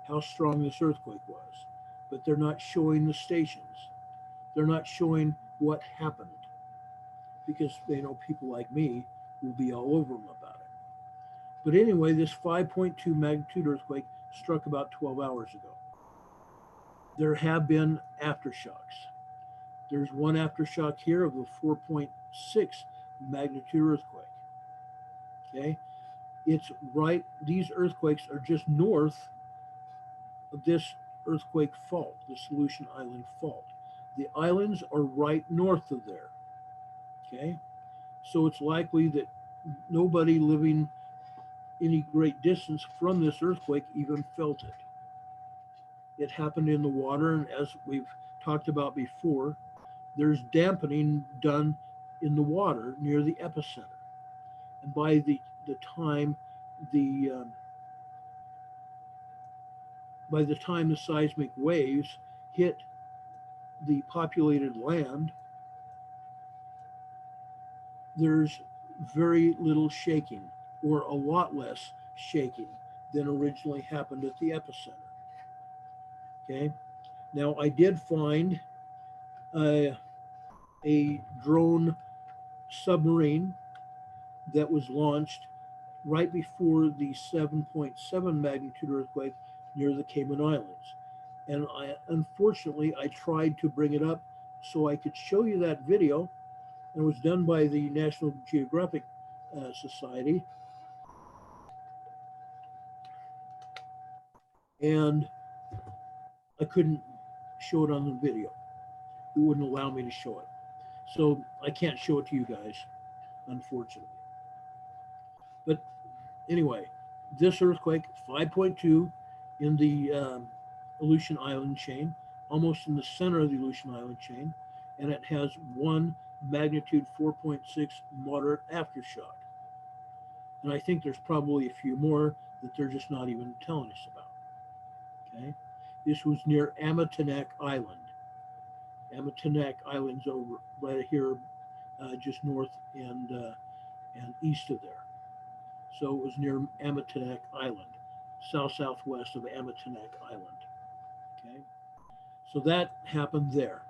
how strong this earthquake was, but they're not showing the stations. They're not showing what happened because they know people like me will be all over them about it. But anyway, this 5.2 magnitude earthquake struck about 12 hours ago. There have been aftershocks. There's one aftershock here of a 4.6 magnitude earthquake. Okay, it's right, these earthquakes are just north of this earthquake fault, the Aleutian Island fault. The islands are right north of there. Okay, so it's likely that nobody living any great distance from this earthquake even felt it. It happened in the water, and as we've talked about before, there's dampening done in the water near the epicenter. And by the time the seismic waves hit the populated land, there's very little shaking, or a lot less shaking than originally happened at the epicenter. Okay, now I did find a drone submarine that was launched right before the 7.7 magnitude earthquake near the Cayman Islands. And unfortunately, I tried to bring it up so I could show you that video. And it was done by the National Geographic Society. And I couldn't show it on the video. It wouldn't allow me to show it. So I can't show it to you guys, unfortunately. But anyway, this earthquake, 5.2 in the Aleutian Island chain, almost in the center of the Aleutian Island chain, and it has one magnitude 4.6 moderate aftershock. And I think there's probably a few more that they're just not even telling us about. Okay, this was near Amatinek Island. Amatinek Island's over right here, just north and east of there. So it was near Amatinek Island, southwest of Amatinek Island. Okay, so that happened there.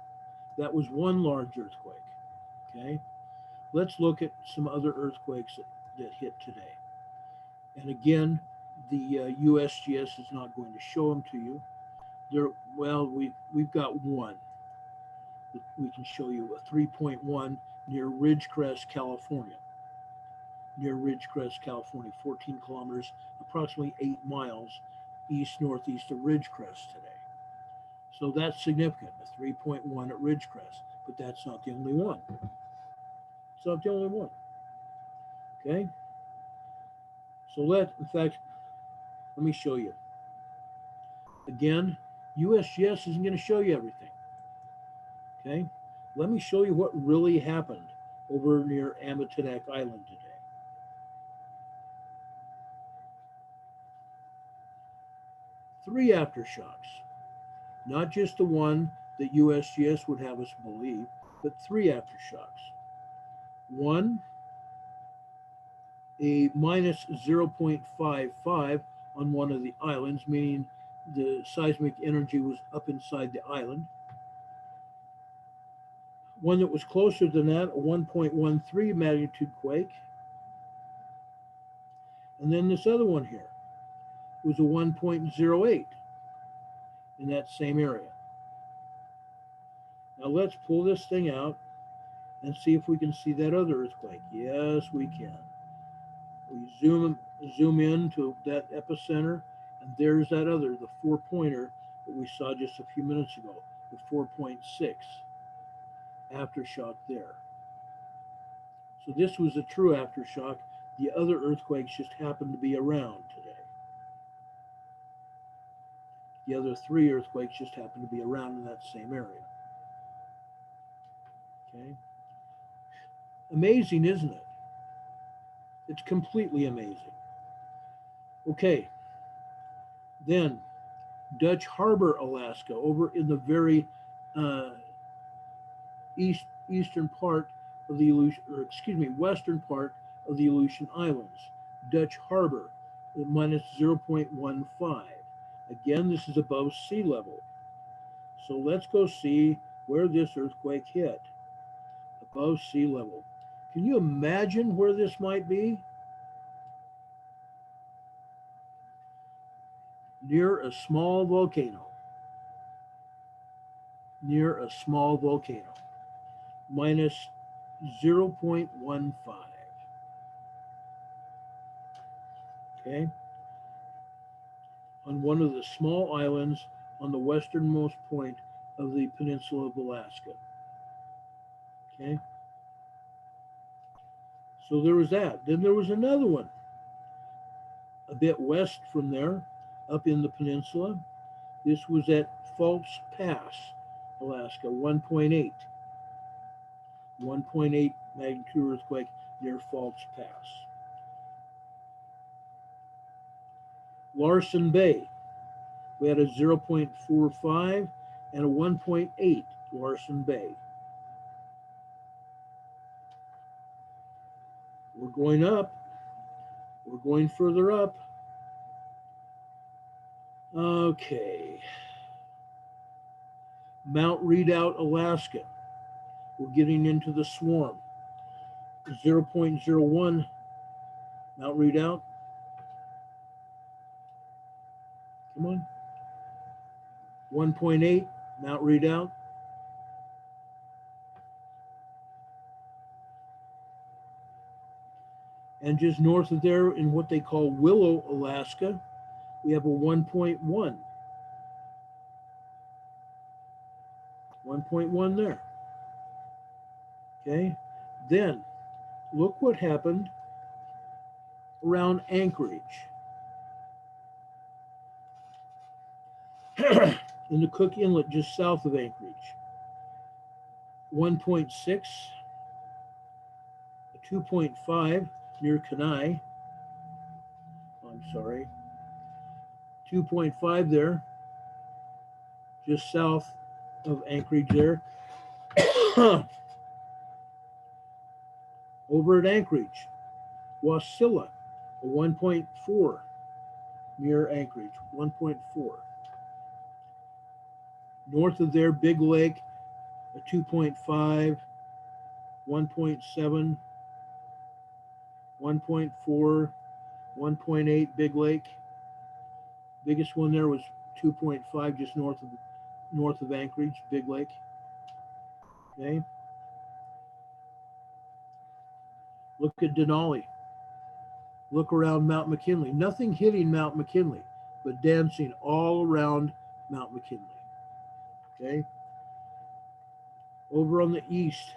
That was one large earthquake. Okay, let's look at some other earthquakes that hit today. And again, the USGS is not going to show them to you. Well, we've got one that we can show you, a 3.1 near Ridgecrest, California. Near Ridgecrest, California, 14 kilometers, approximately 8 miles east-northeast of Ridgecrest today. So that's significant, a 3.1 at Ridgecrest, but that's not the only one. It's not the only one. Okay? So in fact, let me show you. Again, USGS isn't going to show you everything. Okay? Let me show you what really happened over near Amatinek Island today. Three aftershocks. Not just the one that USGS would have us believe, but three aftershocks. One, a minus 0.55 on one of the islands, meaning the seismic energy was up inside the island. One that was closer than that, a 1.13 magnitude quake. And then this other one here was a 1.08. in that same area. Now let's pull this thing out and see if we can see that other earthquake. Yes, we can. We zoom in to that epicenter, and there's that other, the 4-pointer that we saw just a few minutes ago, the 4.6 aftershock there. So this was a true aftershock. The other earthquakes just happened to be around today. The other 3 earthquakes just happened to be around in that same area. Okay. Amazing, isn't it? It's completely amazing. Okay. Then Dutch Harbor, Alaska, over in the very eastern part of the western part of the Aleutian Islands. Dutch Harbor, minus 0.15. Again, this is above sea level. So let's go see where this earthquake hit. Above sea level. Can you imagine where this might be? Near a small volcano. Near a small volcano. Minus 0.15. Okay? On one of the small islands on the westernmost point of the peninsula of Alaska. Okay? So there was that. Then there was another one a bit west from there, up in the peninsula. This was at False Pass, Alaska, 1.8. 1.8 magnitude earthquake near False Pass. Larsen Bay, we had a 0.45 and a 1.8 Larsen Bay. We're going up. We're going further up. Okay. Mount Redoubt, Alaska. We're getting into the swarm. 0.01 Mount Redoubt. Come on. 1.8 Mount Redoubt. And just north of there in what they call Willow, Alaska, we have a 1.1. 1.1 there. Okay. Then look what happened around Anchorage. In the Cook Inlet just south of Anchorage. 1.6, a 2.5 near Kenai. I'm sorry. 2.5 there, just south of Anchorage there. Over at Anchorage, Wasilla, a 1.4 near Anchorage, 1.4. North of there, Big Lake, a 2.5, 1.7, 1.4, 1.8 Big Lake. Biggest one there was 2.5 just north of Anchorage, Big Lake. Okay. Look at Denali. Look around Mount McKinley. Nothing hitting Mount McKinley, but dancing all around Mount McKinley. Okay. Over on the east,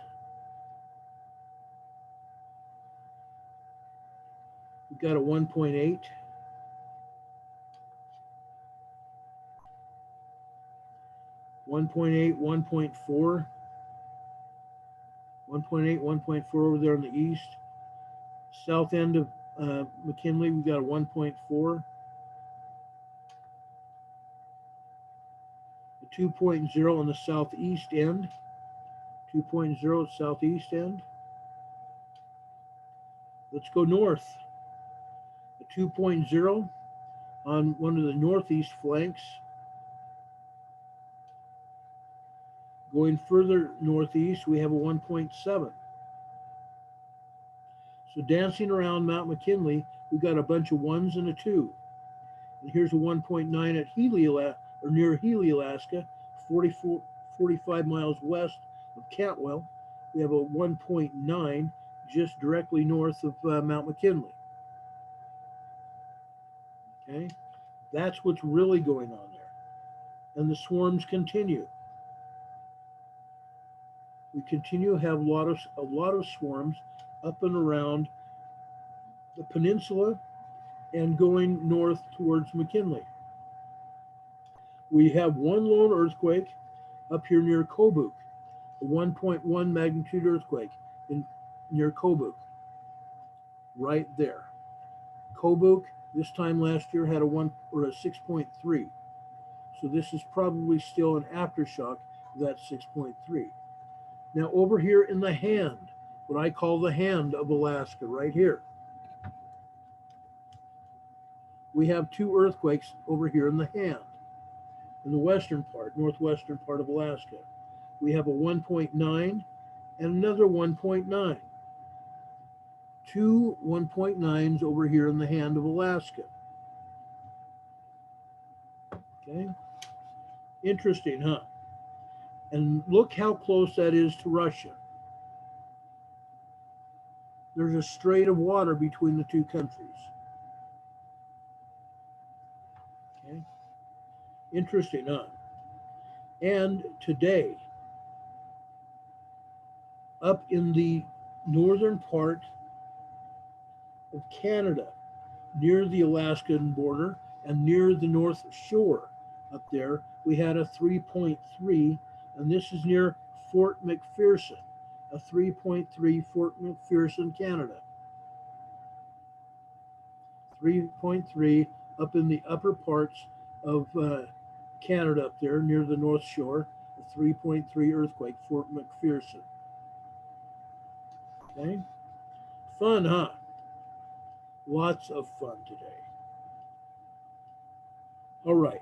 we've got a 1.8. 1.8, 1.4. 1.8, 1.4 over there on the east. South end of McKinley, we've got a 1.4. A 2.0 on the southeast end. 2.0 southeast end. Let's go north. A 2.0 on one of the northeast flanks. Going further northeast, we have a 1.7. So dancing around Mount McKinley, we've got a bunch of 1s and a 2. And here's a 1.9 at Healy, or near Healy, Alaska, 45 miles west of Cantwell. We have a 1.9 just directly north of Mount McKinley. Okay, that's what's really going on there. And the swarms continue. We continue to have a lot of swarms up and around the peninsula and going north towards McKinley. We have one lone earthquake up here near Kobuk, a 1.1 magnitude earthquake near Kobuk, right there. Kobuk this time last year had a 6.3, so this is probably still an aftershock of that 6.3. Now over here in the hand, what I call the hand of Alaska, right here, we have two earthquakes over here in the hand. In the western part, northwestern part of Alaska, we have a 1.9 and another 1.9. Two 1.9s over here in the hand of Alaska. Okay, interesting, huh? And look how close that is to Russia. There's a strait of water between the two countries. Okay, interesting, huh? And today, up in the northern part of Canada, near the Alaskan border and near the North Shore up there, we had a 3.3, and this is near Fort McPherson, a 3.3 Fort McPherson, Canada. 3.3 up in the upper parts of Canada up there near the North Shore, a 3.3 earthquake, Fort McPherson. Okay, fun, huh? Lots of fun today. All right.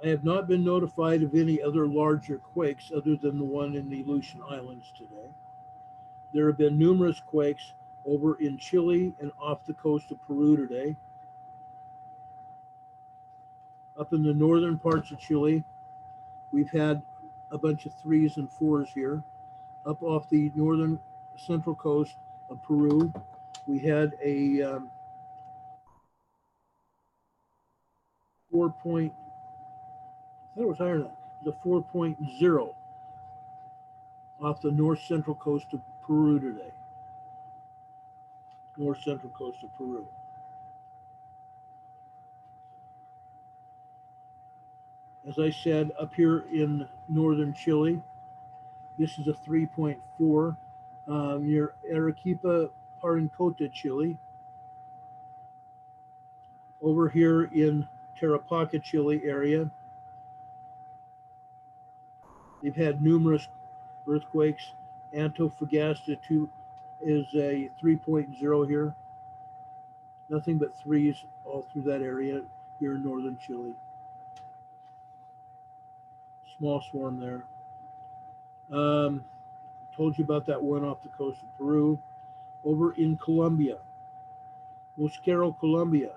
I have not been notified of any other larger quakes other than the one in the Aleutian Islands today. There have been numerous quakes over in Chile and off the coast of Peru today. Up in the northern parts of Chile, we've had a bunch of 3s and 4s here. Up off the northern central coast of Peru, we had a 4 point, I thought it was higher than that. It was a 4.0 off the north central coast of Peru today. North central coast of Peru. As I said, up here in northern Chile, this is a 3.4 near Arequipa, Parinacota, Chile. Over here in Tarapaca, Chile area, they've had numerous earthquakes. Antofagasta is a 3.0 here. Nothing but 3s all through that area here in northern Chile. Small swarm there. Told you about that one off the coast of Peru. Over in Colombia, Mosquero, Colombia,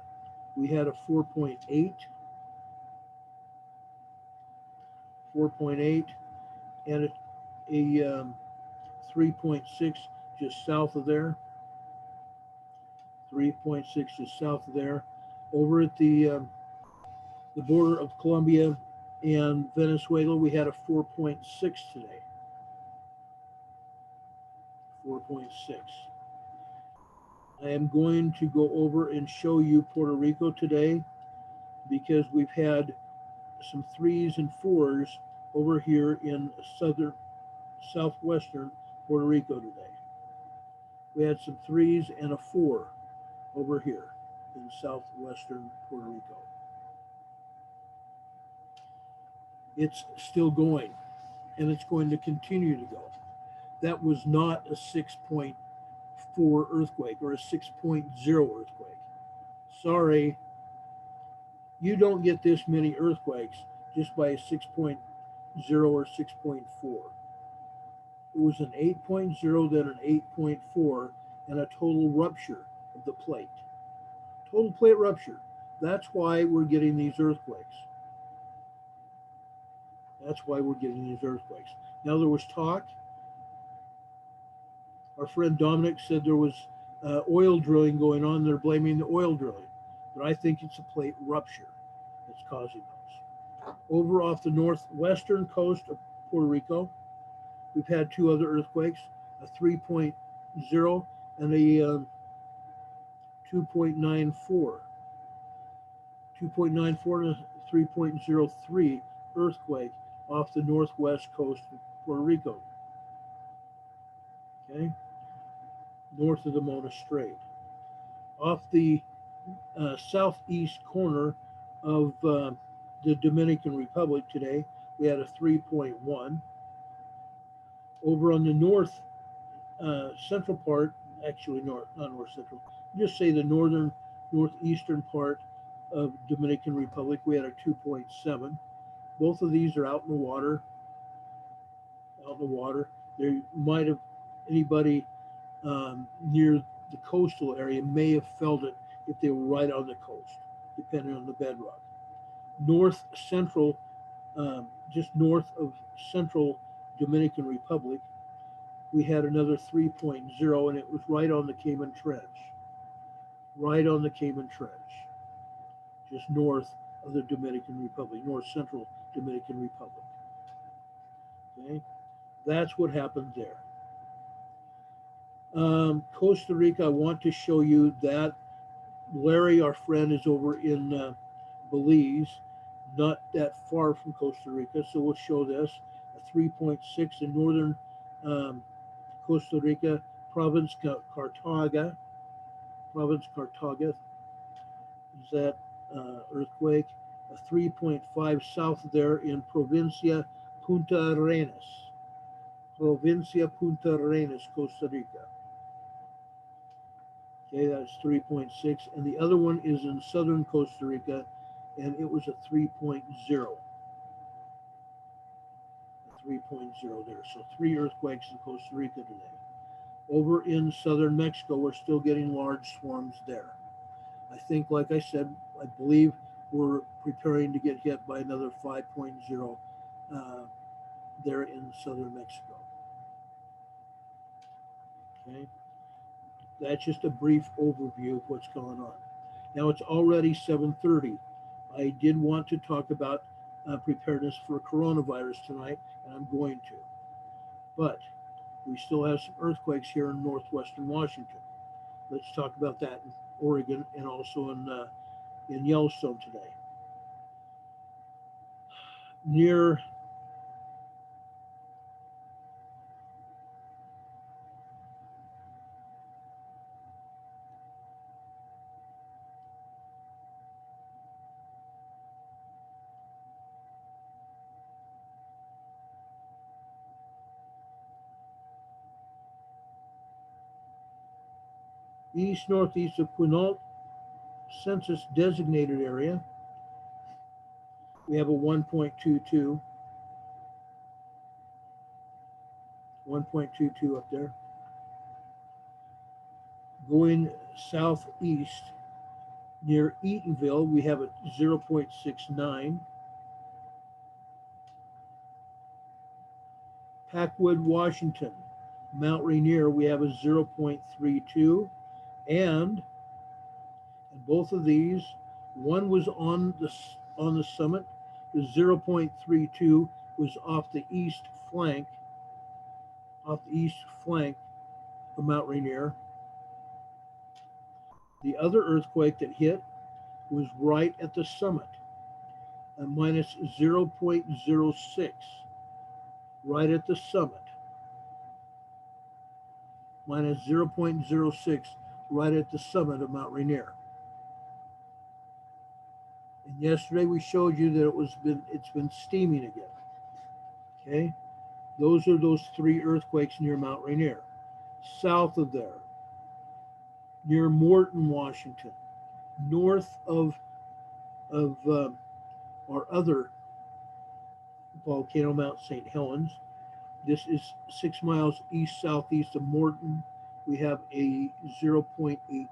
we had a 4.8. 4.8 and a 3.6 just south of there. 3.6 just south of there. Over at the border of Colombia and Venezuela, we had a 4.6 today. 4.6. I am going to go over and show you Puerto Rico today because we've had some 3s and 4s over here in southwestern Puerto Rico today. We had some 3s and a 4 over here in southwestern Puerto Rico. It's still going, and it's going to continue to go. That was not a 6.4 earthquake or a 6.0 earthquake. Sorry, you don't get this many earthquakes just by a 6.0 or 6.4. It was an 8.0, then an 8.4, and a total rupture of the plate. Total plate rupture. That's why we're getting these earthquakes. That's why we're getting these earthquakes. Now, there was talk. Our friend Dominic said there was oil drilling going on. They're blaming the oil drilling. But I think it's a plate rupture that's causing those. Over off the northwestern coast of Puerto Rico, we've had two other earthquakes, a 3.0 and a 2.94. 2.94 and a 3.03 earthquake off the northwest coast of Puerto Rico. Okay, north of the Mona Strait. Off the southeast corner of the Dominican Republic today, we had a 3.1. Over on the north central part, actually not north central, just say the northeastern part of Dominican Republic, we had a 2.7. Both of these are out in the water. Out in the water. There might have anybody near the coastal area may have felt it if they were right on the coast, depending on the bedrock. North central, just north of central Dominican Republic, we had another 3.0, and it was right on the Cayman Trench. Right on the Cayman Trench, just north of the Dominican Republic, north central Dominican Republic. Okay, that's what happened there. Costa Rica, I want to show you that. Larry, our friend, is over in Belize, not that far from Costa Rica, so we'll show this. A 3.6 in northern Costa Rica, province Cartaga. Province Cartaga is that earthquake. A 3.5 south there in Provincia Punta Arenas. Provincia Punta Arenas, Costa Rica. Okay, that's 3.6. And the other one is in southern Costa Rica, and it was a 3.0. A 3.0 there. So 3 earthquakes in Costa Rica today. Over in southern Mexico, we're still getting large swarms there. I think, like I said, I believe we're preparing to get hit by another 5.0 there in southern Mexico. Okay. That's just a brief overview of what's going on. Now it's already 7:30. I did want to talk about preparedness for coronavirus tonight, and I'm going to. But we still have some earthquakes here in northwestern Washington. Let's talk about that in Oregon and also in Yellowstone today. Near east northeast of Quinault census designated area, we have a 1.22. 1.22 up there. Going southeast near Eatonville, we have a 0.69. Packwood, Washington, Mount Rainier, we have a 0.32. And both of these, one was on the summit, the 0.32 was off the east flank of Mount Rainier. The other earthquake that hit was right at the summit, a minus 0.06, right at the summit, minus 0.06, right at the summit of Mount Rainier. And yesterday we showed you that it's been steaming again. Okay, those are those 3 earthquakes near Mount Rainier. South of there, near Morton, Washington, north of our other volcano Mount St. Helens. This is 6 miles east southeast of Morton. We have a 0.82.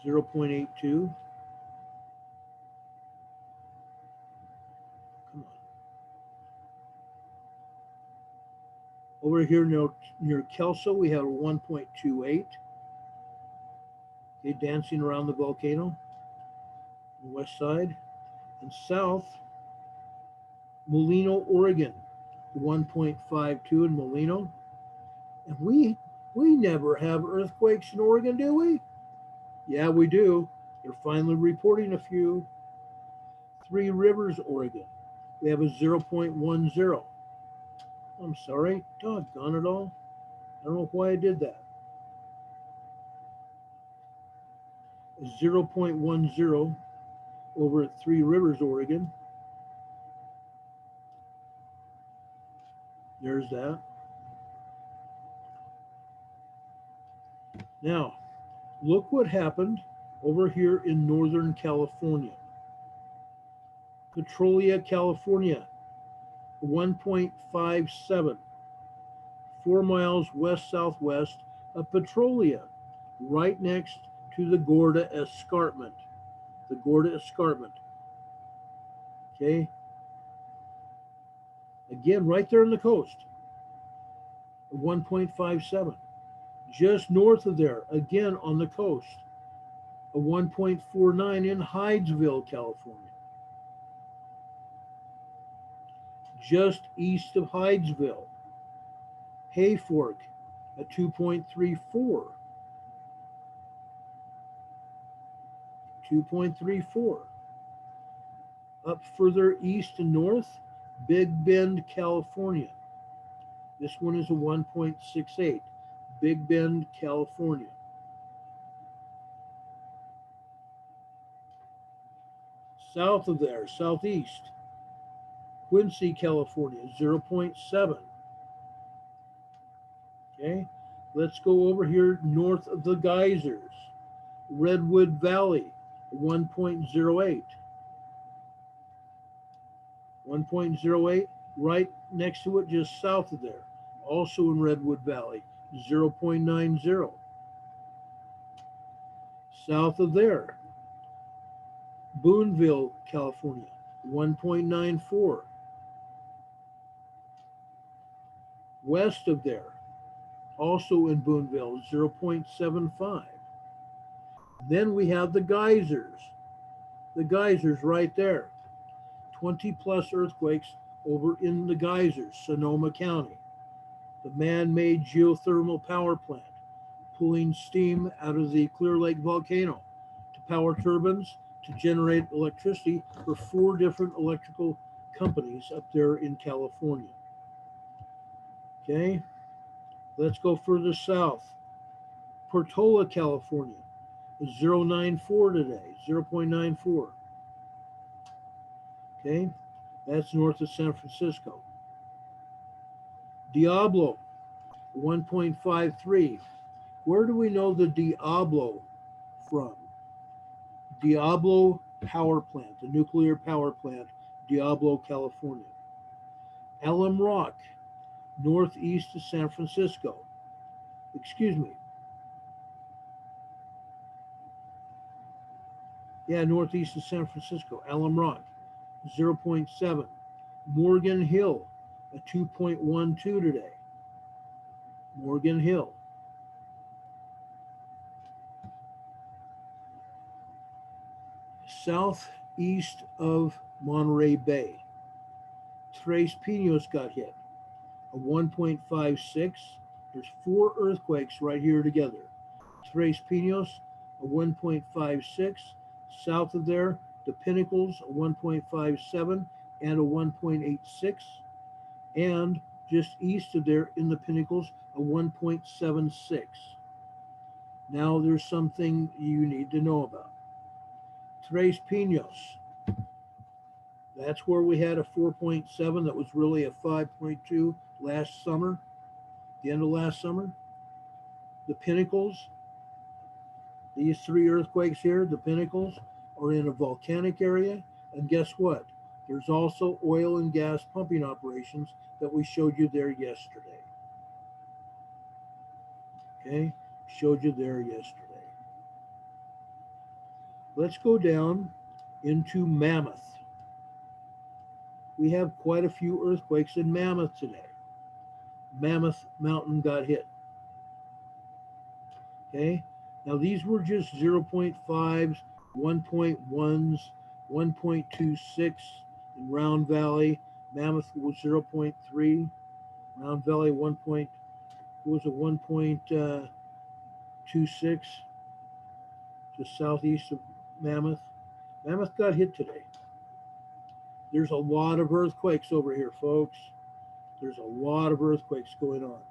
0.82. Come on. Over here near Kelso, we have a 1.28. Okay, dancing around the volcano on the west side. And south, Molino, Oregon, 1.52 in Molino. And we never have earthquakes in Oregon, do we? Yeah, we do. They're finally reporting a few. Three Rivers, Oregon. We have a 0.10. I'm sorry, doggone it all. I don't know why I did that. 0.10 over at Three Rivers, Oregon. There's that. Now, look what happened over here in Northern California. Petrolia, California, 1.57. 4 miles west-southwest of Petrolia, right next to the Gorda Escarpment. The Gorda Escarpment. Okay? Again, right there on the coast. 1.57. Just north of there, again on the coast. A 1.49 in Hydesville, California. Just east of Hydesville. Hayfork at 2.34. 2.34. Up further east and north, Big Bend, California. This one is a 1.68. Big Bend, California. South of there, southeast, Quincy, California, 0.7. Okay, let's go over here north of the geysers. Redwood Valley, 1.08. 1.08, right next to it, just south of there. Also in Redwood Valley, 0.90. South of there, Boonville, California, 1.94. West of there, also in Boonville, 0.75. Then we have the geysers. The geysers right there. 20 plus earthquakes over in the geysers, Sonoma County. The man-made geothermal power plant, pulling steam out of the Clear Lake volcano to power turbines to generate electricity for 4 different electrical companies up there in California. Okay, let's go further south. Portola, California, 0.94 today, 0.94. Okay, that's north of San Francisco. Diablo, 1.53. Where do we know the Diablo from? Diablo Power Plant, the nuclear power plant, Diablo, California. Alum Rock, northeast of San Francisco. Excuse me. Yeah, northeast of San Francisco. Alum Rock, 0.7. Morgan Hill, a 2.12 today. Morgan Hill. Southeast of Monterey Bay. Tres Pinos got hit, a 1.56. There's 4 earthquakes right here together. Tres Pinos, a 1.56. South of there, the Pinnacles, a 1.57 and a 1.86. And just east of there in the Pinnacles, a 1.76. Now there's something you need to know about. Tres Pinos, that's where we had a 4.7 that was really a 5.2 last summer, the end of last summer. The Pinnacles, these 3 earthquakes here, the Pinnacles, are in a volcanic area. And guess what? There's also oil and gas pumping operations that we showed you there yesterday. Okay, showed you there yesterday. Let's go down into Mammoth. We have quite a few earthquakes in Mammoth today. Mammoth Mountain got hit. Okay, now these were just 0.5s, 1.1s, 1.26 in Round Valley. Mammoth was 0.3. Round Valley 1. Was a 1.26 just southeast of Mammoth. Mammoth got hit today. There's a lot of earthquakes over here, folks. There's a lot of earthquakes going on.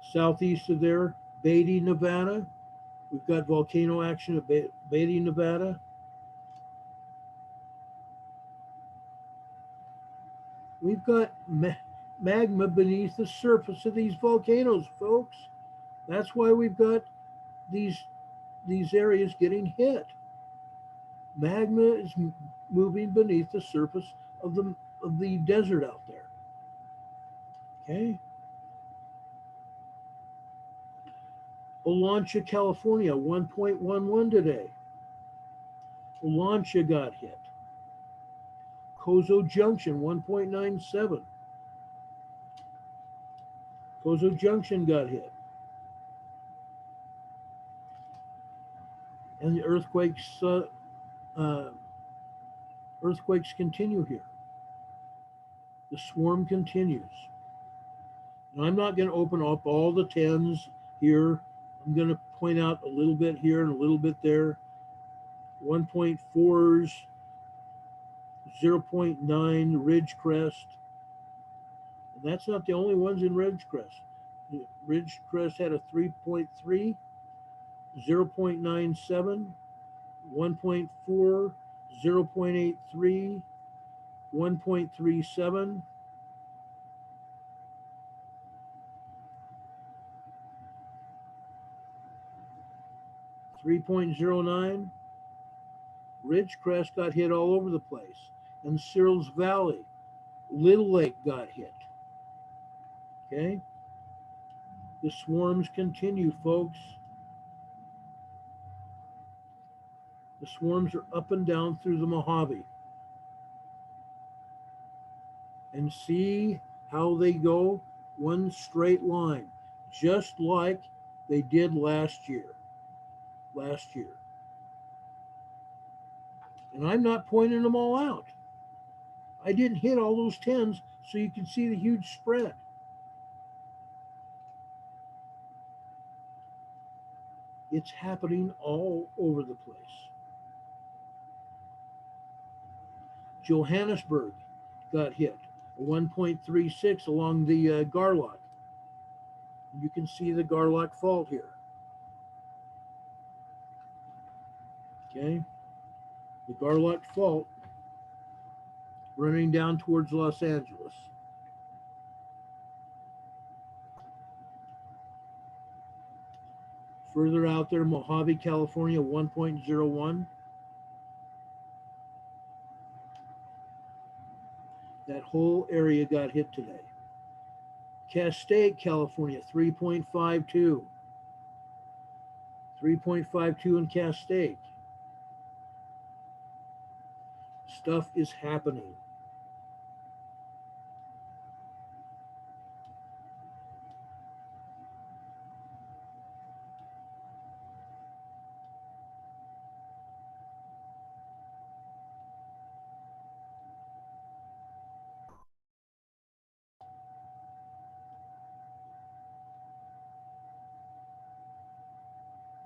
Southeast of there, Beatty, Nevada. We've got volcano action at Beatty, Nevada. We've got magma beneath the surface of these volcanoes, folks. That's why we've got these areas getting hit. Magma is moving beneath the surface of the desert out there. Okay. Olancha, California, 1.11 today. Olancha got hit. Cozo Junction, 1.97. Cozo Junction got hit. And the earthquakes continue here. The swarm continues. And I'm not going to open up all the 10s here. I'm going to point out a little bit here and a little bit there. 1.4s, 0.9 Ridgecrest. And that's not the only ones in Ridgecrest. Ridgecrest had a 3.3, 0.97, 1.4, 0.83, 1.37, 3.09. Ridgecrest got hit all over the place. And Searles Valley, Little Lake got hit. Okay? The swarms continue, folks. The swarms are up and down through the Mojave. And see how they go? One straight line, just like they did last year. And I'm not pointing them all out. I didn't hit all those 10s so you can see the huge spread. It's happening all over the place. Johannesburg got hit, 1.36 along the Garlock. You can see the Garlock fault here. Okay, the Garlock fault running down towards Los Angeles. Further out there, Mojave, California, 1.01. That whole area got hit today. Castaic, California, 3.52. 3.52 in Castaic. Stuff is happening.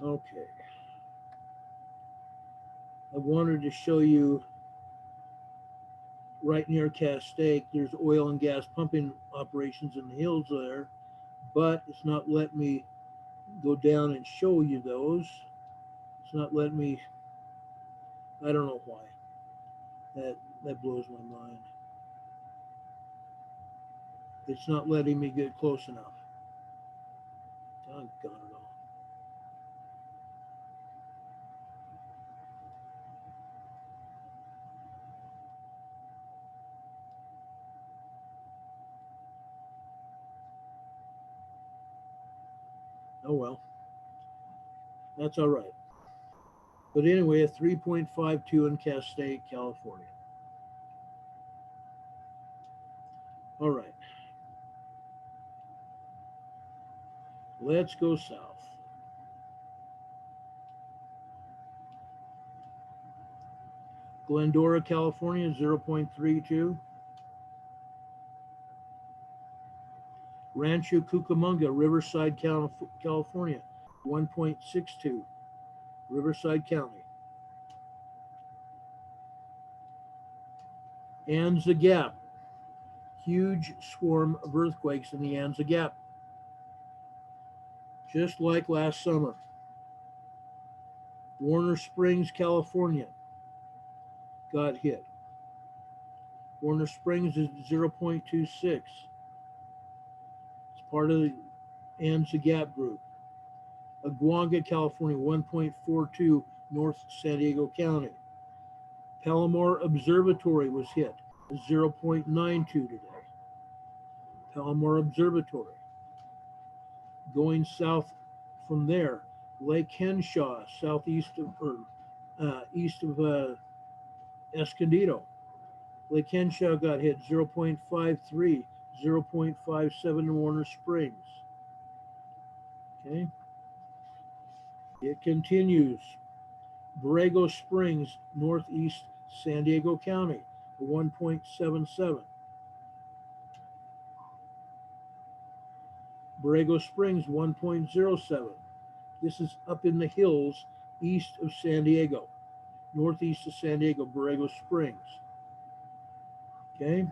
Okay. I wanted to show you right near Castaic, there's oil and gas pumping operations in the hills there, but it's not letting me go down and show you those. It's not letting me, I don't know why. That blows my mind. It's not letting me get close enough. Doggone it all. Oh well, that's all right. But anyway, a 3.52 in Castaic, California. All right, let's go south. Glendora, California, 0.32. Rancho Cucamonga, Riverside, California, 1.62. Riverside County. Anza Gap, huge swarm of earthquakes in the Anza Gap, just like last summer. Warner Springs, California, got hit. Warner Springs is 0.26. It's part of the Anza Gap group. Aguanga, California, 1.42, North San Diego County. Palomar Observatory was hit, 0.92 today. Palomar Observatory. Going south from there, Lake Henshaw, southeast of, or east of Escondido. Lake Henshaw got hit, 0.53, 0.57 in Warner Springs. Okay. It continues. Borrego Springs, northeast San Diego County, 1.77. Borrego Springs, 1.07. This is up in the hills east of San Diego, northeast of San Diego, Borrego Springs. Okay.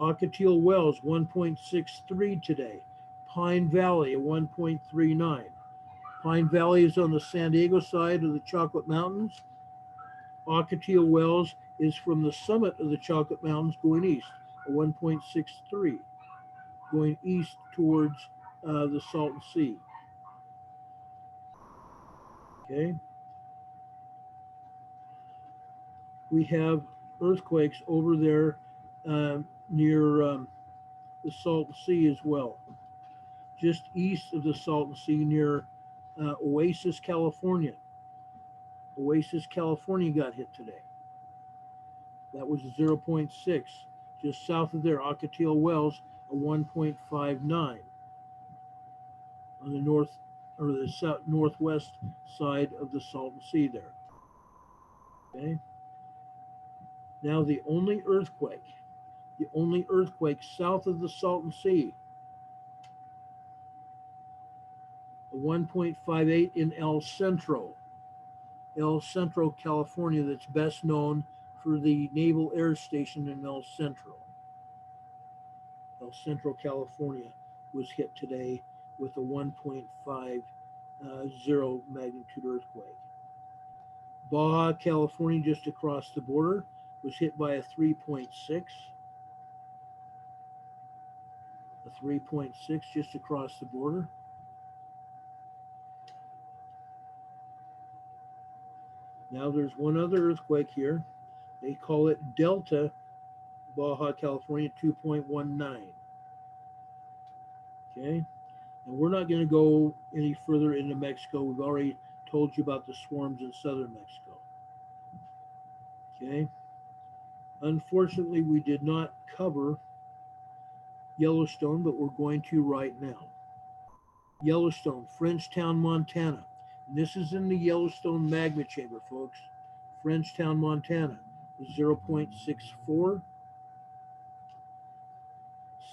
Ocotillo Wells, 1.63 today. Pine Valley, 1.39. Pine Valley is on the San Diego side of the Chocolate Mountains. Ocotillo Wells is from the summit of the Chocolate Mountains going east, a 1.63, going east towards the Salton Sea. Okay. We have earthquakes over there near the Salton Sea as well. Just east of the Salton Sea near Oasis, California. Oasis, California got hit today. That was 0.6. Just south of there, Ocotillo Wells, a 1.59 on the north or the south northwest side of the Salton Sea there. Okay. Now the only earthquake south of the Salton Sea, a 1.58 in El Centro, California, that's best known for the Naval Air Station in El Centro. El Centro, California was hit today with a 1.50 magnitude earthquake. Baja, California, just across the border, was hit by a 3.6. A 3.6 just across the border. Now there's one other earthquake here. They call it Delta, Baja, California, 2.19. Okay. And we're not going to go any further into Mexico. We've already told you about the swarms in southern Mexico. Okay. Unfortunately, we did not cover Yellowstone, but we're going to right now. Yellowstone, Frenchtown, Montana. And this is in the Yellowstone magma chamber, folks. Frenchtown, Montana, 0.64.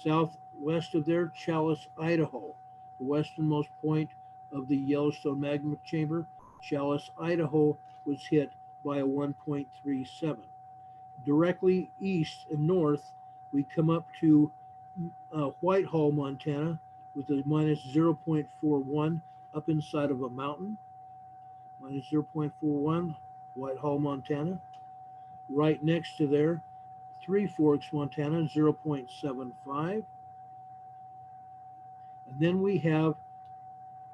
Southwest of there, Challis, Idaho, the westernmost point of the Yellowstone magma chamber. Challis, Idaho was hit by a 1.37. Directly east and north, we come up to Whitehall, Montana, with a minus 0.41 up inside of a mountain. Minus 0.41, Whitehall, Montana. Right next to there, Three Forks, Montana, 0.75. And then we have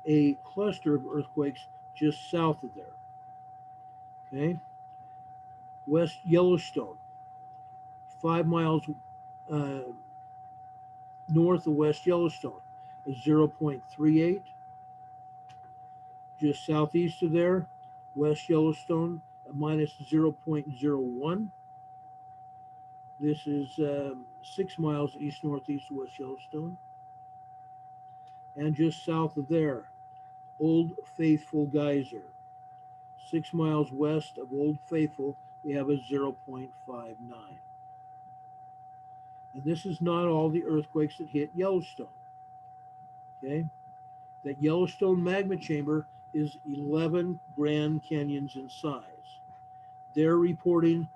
a cluster of earthquakes just south of there. Okay. West Yellowstone, 5 miles north of West Yellowstone. a 0.38. Just southeast of there, West Yellowstone, a minus 0.01. This is 6 miles east-northeast of West Yellowstone. And just south of there, Old Faithful Geyser. 6 miles west of Old Faithful, we have a 0.59. And this is not all the earthquakes that hit Yellowstone. Okay? That Yellowstone magma chamber is 11 Grand Canyons in size. They're reporting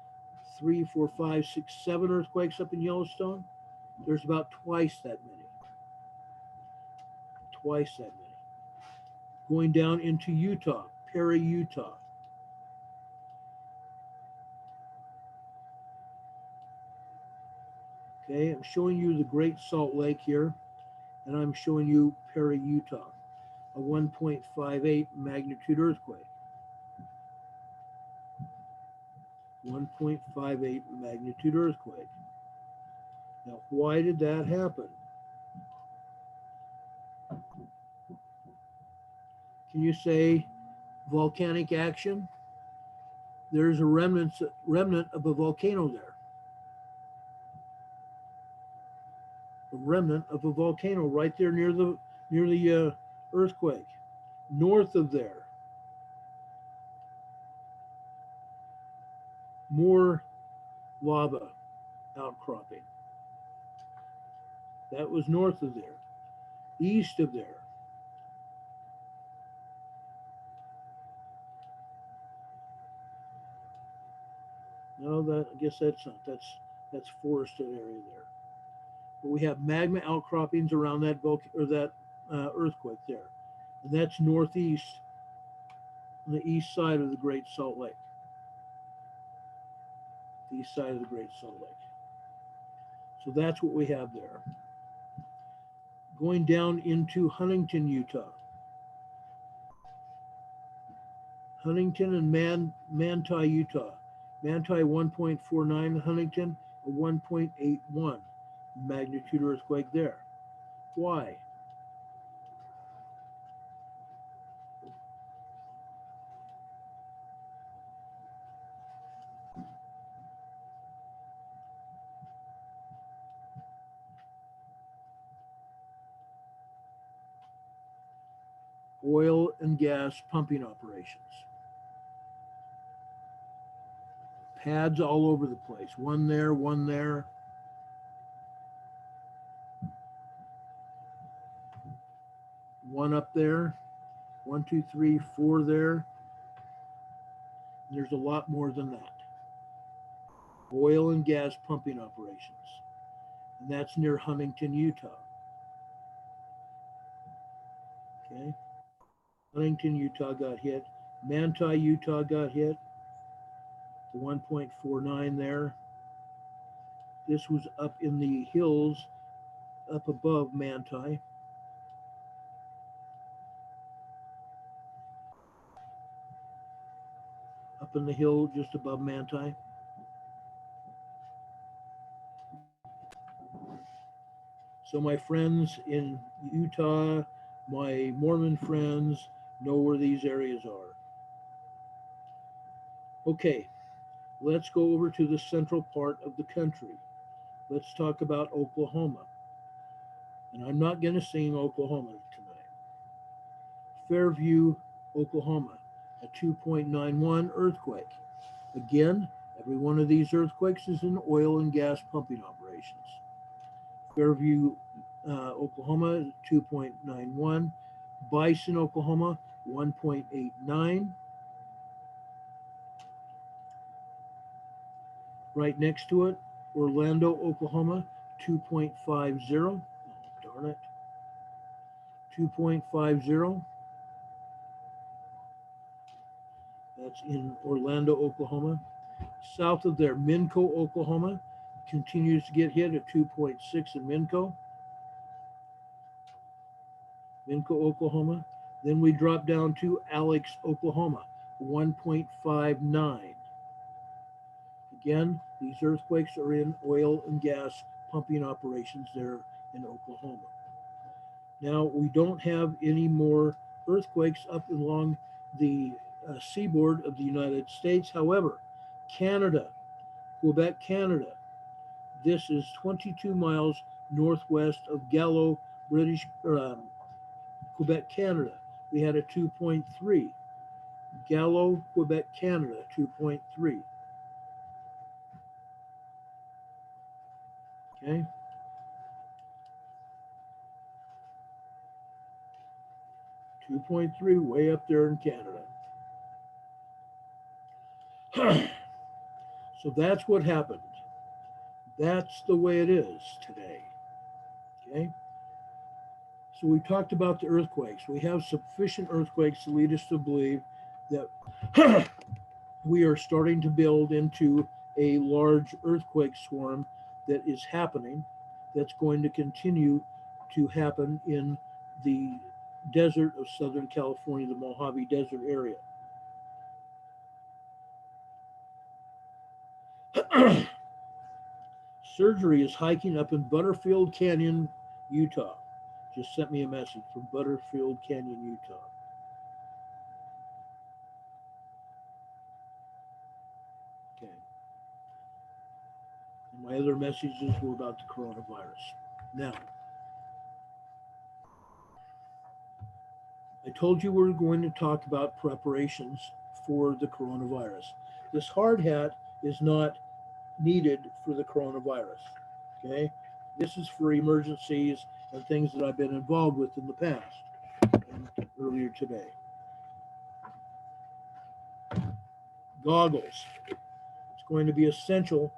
3, 4, 5, 6, 7 earthquakes up in Yellowstone. There's about twice that many. Twice that many. Going down into Utah, Perry, Utah. Okay, I'm showing you the Great Salt Lake here, and I'm showing you Perry, Utah, a 1.58 magnitude earthquake. 1.58 magnitude earthquake. Now, why did that happen? Can you say volcanic action? There's a remnant of a volcano there. A remnant of a volcano right there near the earthquake. North of there, more lava outcropping. That was north of there. East of there, no, I guess that's not. That's forested area there. But we have magma outcroppings around that earthquake there, and that's northeast, on the east side of the Great Salt Lake. The east side of the Great Salt Lake. So that's what we have there. Going down into Huntington, Utah. Huntington and Manti, Utah. Manti 1.49, Huntington a 1.81 magnitude earthquake there. Why? Oil and gas pumping operations. Pads all over the place. One there, one there. One up there. 1, 2, 3, 4 there. There's a lot more than that. Oil and gas pumping operations. And that's near Huntington, Utah. Okay. Huntington, Utah got hit. Manti, Utah got hit. 1.49 there. This was up in the hills up above Manti. Up in the hill just above Manti. So my friends in Utah, my Mormon friends know where these areas are. Okay, let's go over to the central part of the country. Let's talk about Oklahoma. And I'm not going to sing Oklahoma tonight. Fairview, Oklahoma, a 2.91 earthquake. Again, every one of these earthquakes is in oil and gas pumping operations. Fairview, Oklahoma, 2.91. Bison, Oklahoma, 1.89. Right next to it, Orlando, Oklahoma, 2.50. Oh, darn it. 2.50. That's in Orlando, Oklahoma. South of there, Minco, Oklahoma, continues to get hit at 2.6 in Minco. Minco, Oklahoma. Then we drop down to Alex, Oklahoma, 1.59. Again, these earthquakes are in oil and gas pumping operations there in Oklahoma. Now, we don't have any more earthquakes up along the seaboard of the United States. However, Canada, Quebec, Canada, this is 22 miles northwest of Gallo, Quebec, Canada. We had a 2.3. Gallo, Quebec, Canada, 2.3. Okay. 2.3 way up there in Canada. So that's what happened. That's the way it is today. Okay. So we talked about the earthquakes. We have sufficient earthquakes to lead us to believe that we are starting to build into a large earthquake swarm that is happening, that's going to continue to happen in the desert of Southern California, the Mojave Desert area. Surgery is hiking up in Butterfield Canyon, Utah. Just sent me a message from Butterfield Canyon, Utah. Okay. And my other messages were about the coronavirus. Now, I told you we're going to talk about preparations for the coronavirus. This hard hat is not needed for the coronavirus. Okay? This is for emergencies and things that I've been involved with in the past and earlier today. Goggles. It's going to be essential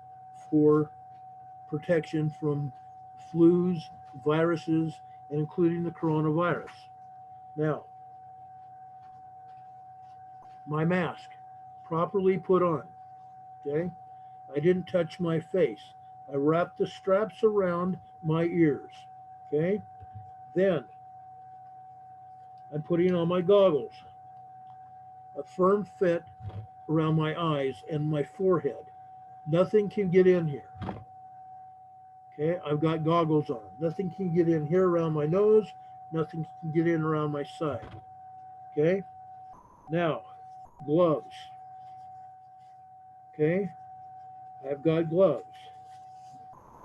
for protection from flus, viruses, and including the coronavirus. Now, my mask, properly put on. Okay? I didn't touch my face. I wrapped the straps around my ears. Okay? Then I'm putting on my goggles, a firm fit around my eyes and my forehead. Nothing can get in here. Okay? I've got goggles on. Nothing can get in here around my nose. Nothing can get in around my side. Okay? Now, gloves. Okay? I've got gloves.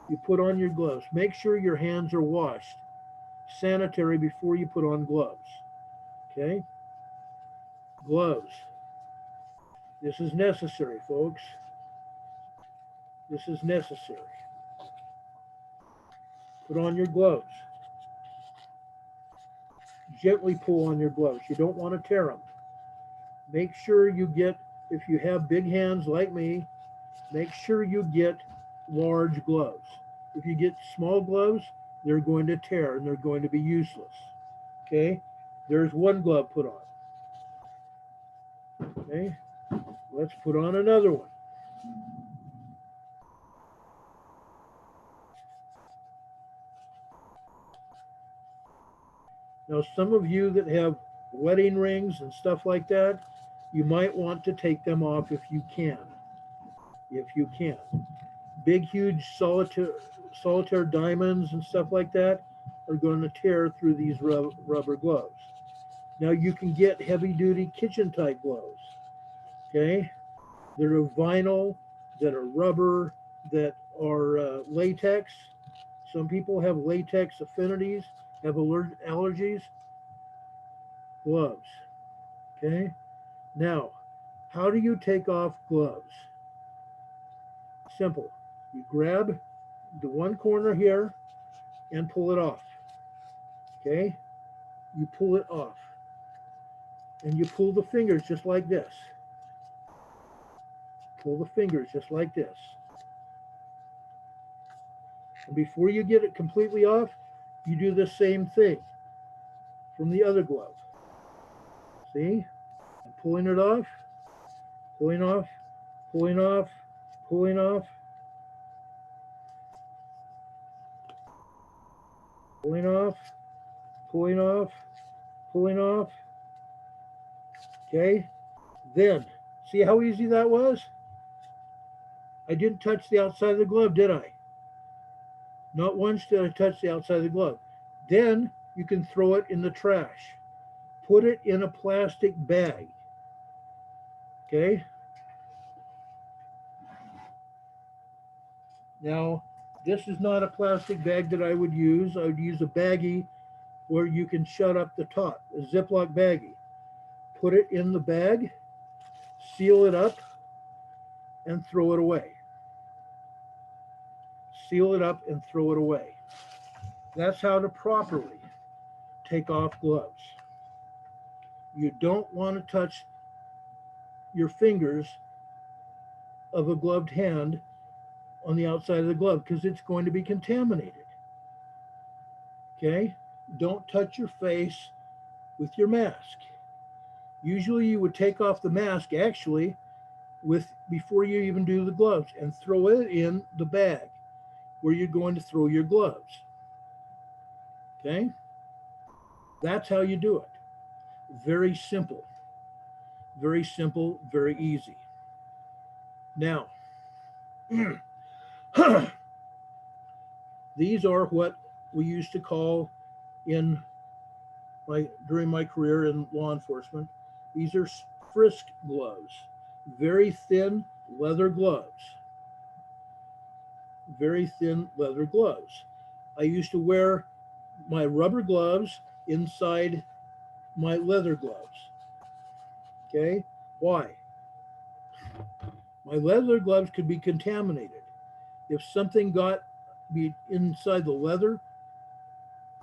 You put on your gloves. Make sure your hands are washed, sanitary, before you put on gloves. Okay? Gloves. This is necessary, folks. This is necessary. Put on your gloves. Gently pull on your gloves. You don't want to tear them. Make sure you get, if you have big hands like me, make sure you get large gloves. If you get small gloves, they're going to tear and they're going to be useless. Okay? There's one glove put on. Okay? Let's put on another one. Now, some of you that have wedding rings and stuff like that, you might want to take them off if you can. If you can. Big, huge solitaire diamonds and stuff like that are going to tear through these rubber gloves. Now, you can get heavy-duty kitchen-type gloves. Okay? That are vinyl, that are rubber, that are latex. Some people have latex affinities, have allergies. Gloves. Okay? Now, how do you take off gloves? Simple. You grab the one corner here and pull it off. Okay? You pull it off. And you pull the fingers just like this. Pull the fingers just like this. And before you get it completely off, you do the same thing from the other glove. See? I'm pulling it off, pulling off, pulling off, pulling off, pulling off, pulling off, pulling off. Okay? Then, see how easy that was? I didn't touch the outside of the glove, did I? Not once did I touch the outside of the glove. Then you can throw it in the trash. Put it in a plastic bag. Okay? Now, this is not a plastic bag that I would use. I would use a baggie where you can shut up the top, a Ziploc baggie. Put it in the bag, seal it up, and throw it away. Seal it up and throw it away. That's how to properly take off gloves. You don't want to touch your fingers of a gloved hand on the outside of the glove because it's going to be contaminated. Okay? Don't touch your face with your mask. Usually you would take off the mask actually before you even do the gloves and throw it in the bag where you're going to throw your gloves. Okay? That's how you do it. Very simple. Very simple, very easy. Now, these are what we used to call during my career in law enforcement, these are frisk gloves, very thin leather gloves. Very thin leather gloves. I used to wear my rubber gloves inside my leather gloves. Okay? Why? My leather gloves could be contaminated. If something got inside the leather,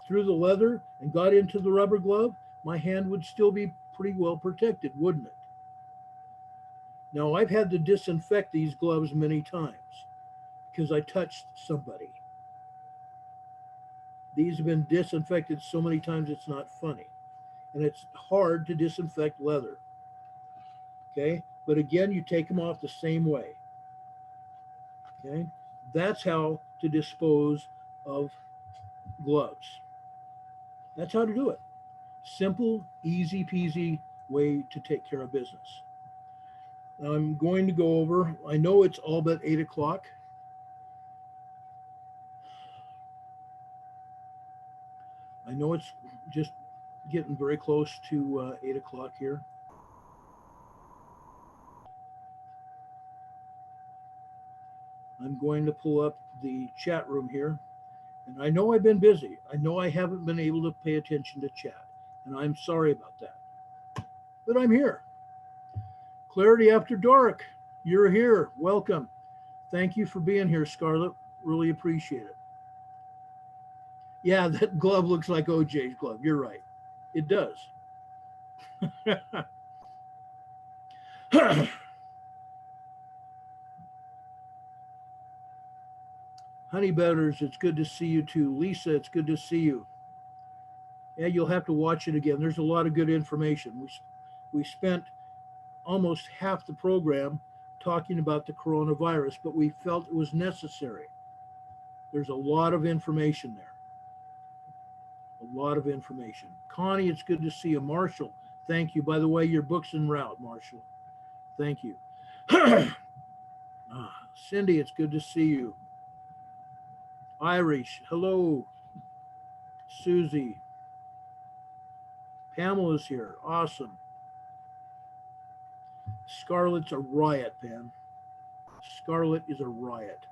through the leather, and got into the rubber glove, my hand would still be pretty well protected, wouldn't it? Now, I've had to disinfect these gloves many times because I touched somebody. These have been disinfected so many times it's not funny. And it's hard to disinfect leather. Okay? But again, you take them off the same way. Okay? That's how to dispose of gloves. That's how to do it. Simple, easy peasy way to take care of business. Now I'm going to go over, I know it's all but 8 o'clock. I know it's just getting very close to 8 o'clock here. I'm going to pull up the chat room here. And I know I've been busy. I know I haven't been able to pay attention to chat. And I'm sorry about that. But I'm here. Clarity After Dark, you're here. Welcome. Thank you for being here, Scarlet. Really appreciate it. Yeah, that glove looks like OJ's glove. You're right. It does. Honey Butters, it's good to see you too. Lisa, it's good to see you. Yeah, you'll have to watch it again. There's a lot of good information. We spent almost half the program talking about the coronavirus, but we felt it was necessary. There's a lot of information there. A lot of information. Connie, it's good to see you. Marshall, thank you. By the way, your book's en route, Marshall. Thank you. Cindy, it's good to see you. Irish, hello. Susie. Pamela's here. Awesome. Scarlet's a riot, Pam. Scarlet is a riot.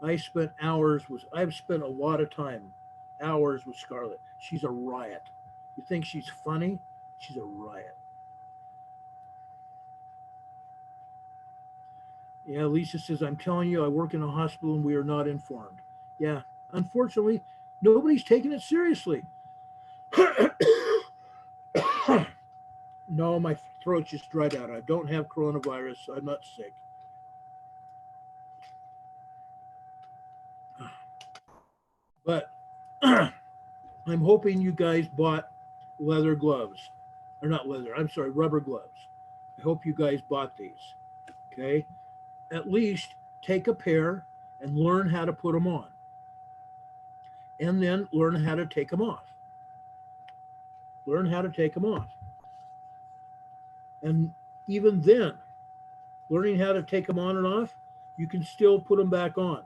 I've spent a lot of time, hours with Scarlet. She's a riot. You think she's funny? She's a riot. Yeah, Lisa says, I'm telling you, I work in a hospital and we are not informed. Yeah, unfortunately, nobody's taking it seriously. No, my throat just dried out. I don't have coronavirus. I'm not sick. But I'm hoping you guys bought leather gloves. Or not leather, I'm sorry, rubber gloves. I hope you guys bought these. Okay? At least take a pair and learn how to put them on. And then learn how to take them off. Learn how to take them off. And even then, learning how to take them on and off, you can still put them back on.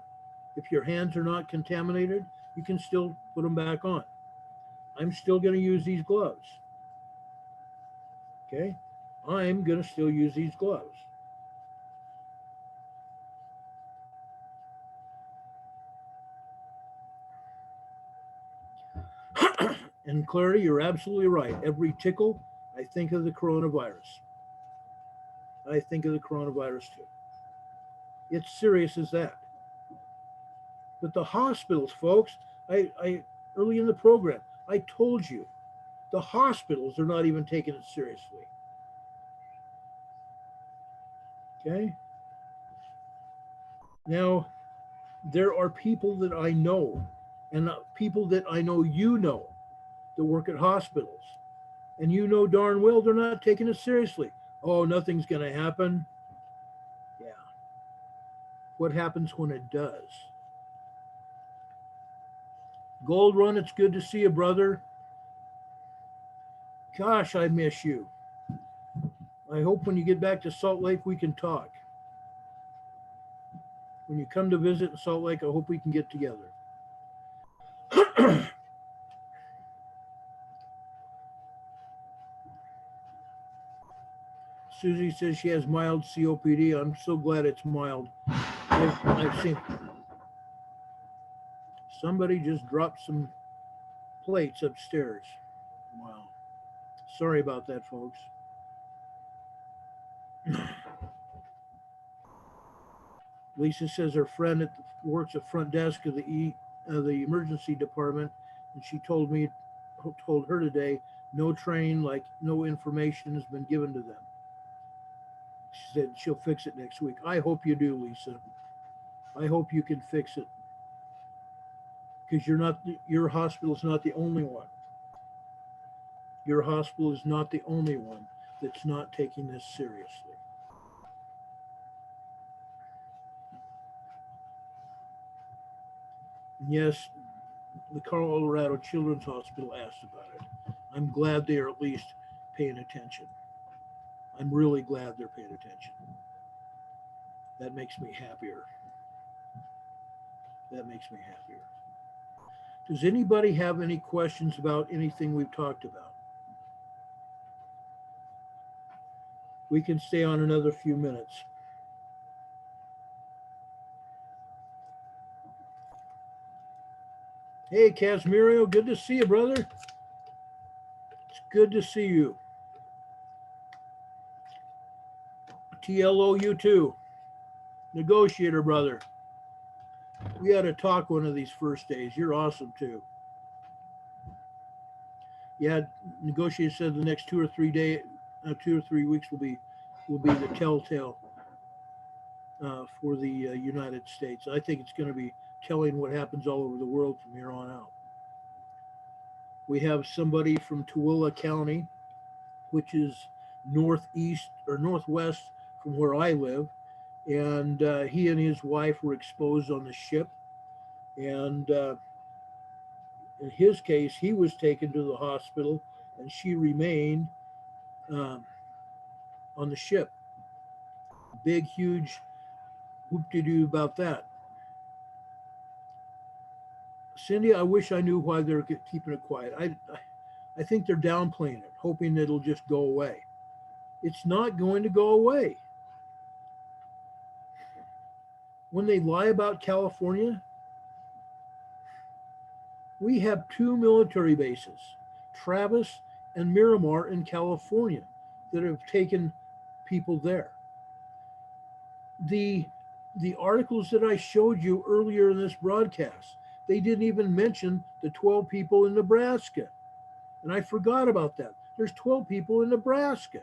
If your hands are not contaminated, you can still put them back on. I'm still going to use these gloves. Okay? I'm going to still use these gloves. And Clarity, you're absolutely right. Every tickle, I think of the coronavirus. I think of the coronavirus too. It's serious as that. But the hospitals, folks, I early in the program, I told you, the hospitals are not even taking it seriously. Okay? Now, there are people that I know, and people that I know you know, that work at hospitals. And you know darn well they're not taking it seriously. Oh, nothing's going to happen. Yeah. What happens when it does? Gold Run, it's good to see you, brother. Gosh, I miss you. I hope when you get back to Salt Lake, we can talk. When you come to visit in Salt Lake, I hope we can get together. Susie says she has mild COPD. I'm so glad it's mild. I've seen somebody just dropped some plates upstairs. Wow. Sorry about that, folks. Lisa says her friend works at front desk of the emergency department, and she told her today, no training, like no information has been given to them. She said she'll fix it next week. I hope you do, Lisa. I hope you can fix it, because your hospital is not the only one. Your hospital is not the only one that's not taking this seriously. Yes, the Colorado Children's Hospital asked about it. I'm glad they are at least paying attention. I'm really glad they're paying attention. That makes me happier. That makes me happier. Does anybody have any questions about anything we've talked about? We can stay on another few minutes. Hey, Casmirio, good to see you, brother. It's good to see you. TLO, you too. Negotiator, brother. We had to talk one of these first days. You're awesome too. Yeah, Negotiator said the next 2 or 3 weeks will be the telltale for the United States. I think it's going to be telling what happens all over the world from here on out. We have somebody from Tooele County, which is northeast or northwest from where I live, and he and his wife were exposed on the ship, and in his case, he was taken to the hospital, and she remained on the ship. Big, huge whoop-de-doo about that. Cindy, I wish I knew why they're keeping it quiet. I think they're downplaying it, hoping it'll just go away. It's not going to go away. When they lie about California, we have 2 military bases, Travis and Miramar in California, that have taken people there. The articles that I showed you earlier in this broadcast, they didn't even mention the 12 people in Nebraska. And I forgot about that. There's 12 people in Nebraska.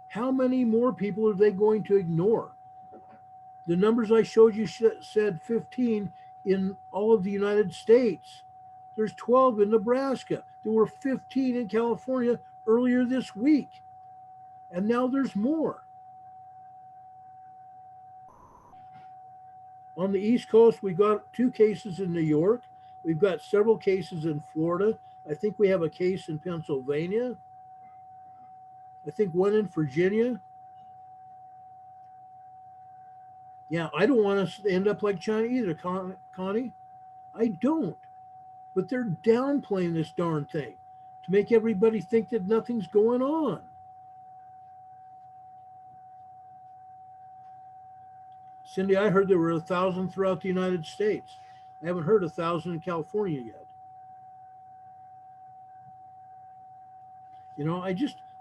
How many more people are they going to ignore? The numbers I showed you said 15 in all of the United States. There's 12 in Nebraska. There were 15 in California earlier this week. And now there's more. On the East Coast, we've got 2 cases in New York. We've got several cases in Florida. I think we have a case in Pennsylvania. I think one in Virginia. Yeah, I don't want us to end up like China either, Connie. I don't. But they're downplaying this darn thing to make everybody think that nothing's going on. Cindy, I heard there were 1,000 throughout the United States. I haven't heard 1,000 in California yet.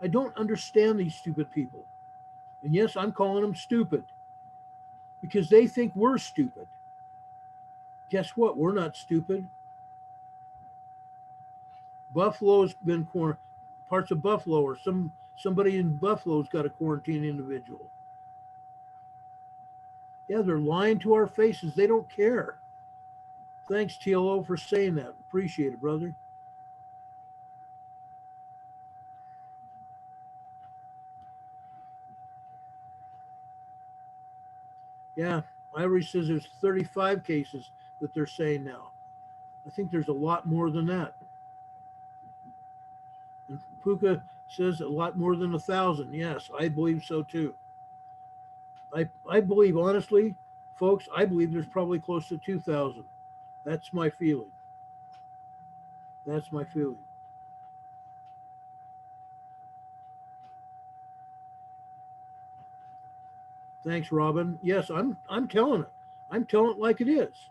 I don't understand these stupid people. And yes, I'm calling them stupid because they think we're stupid. Guess what? We're not stupid. Buffalo's been parts of Buffalo or somebody in Buffalo's got a quarantine individual. Yeah, they're lying to our faces. They don't care. Thanks, TLO, for saying that. Appreciate it, brother. Yeah, Ivory says there's 35 cases that they're saying now. I think there's a lot more than that. And Puka says a lot more than 1,000. Yes, I believe so too. I believe, honestly, folks, I believe there's probably close to 2,000. That's my feeling. That's my feeling. Thanks, Robin. Yes, I'm telling it. I'm telling it like it is.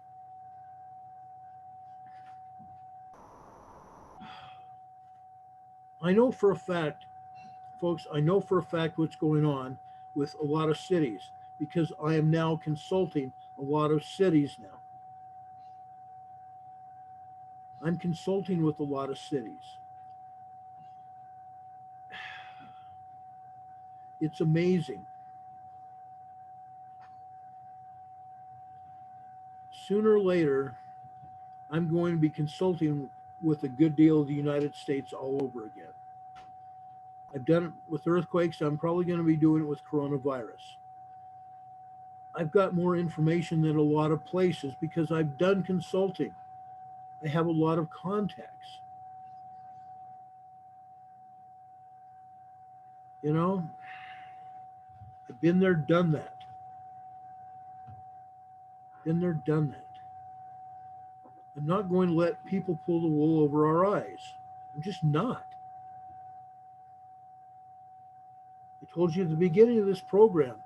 I know for a fact, folks, I know for a fact what's going on with a lot of cities because I am now consulting a lot of cities now. I'm consulting with a lot of cities. It's amazing. Sooner or later, I'm going to be consulting with a good deal of the United States all over again. I've done it with earthquakes. I'm probably going to be doing it with coronavirus. I've got more information than a lot of places because I've done consulting. I have a lot of contacts. You know, I've been there, done that. Been there, done that. I'm not going to let people pull the wool over our eyes. I'm just not. I told you at the beginning of this program,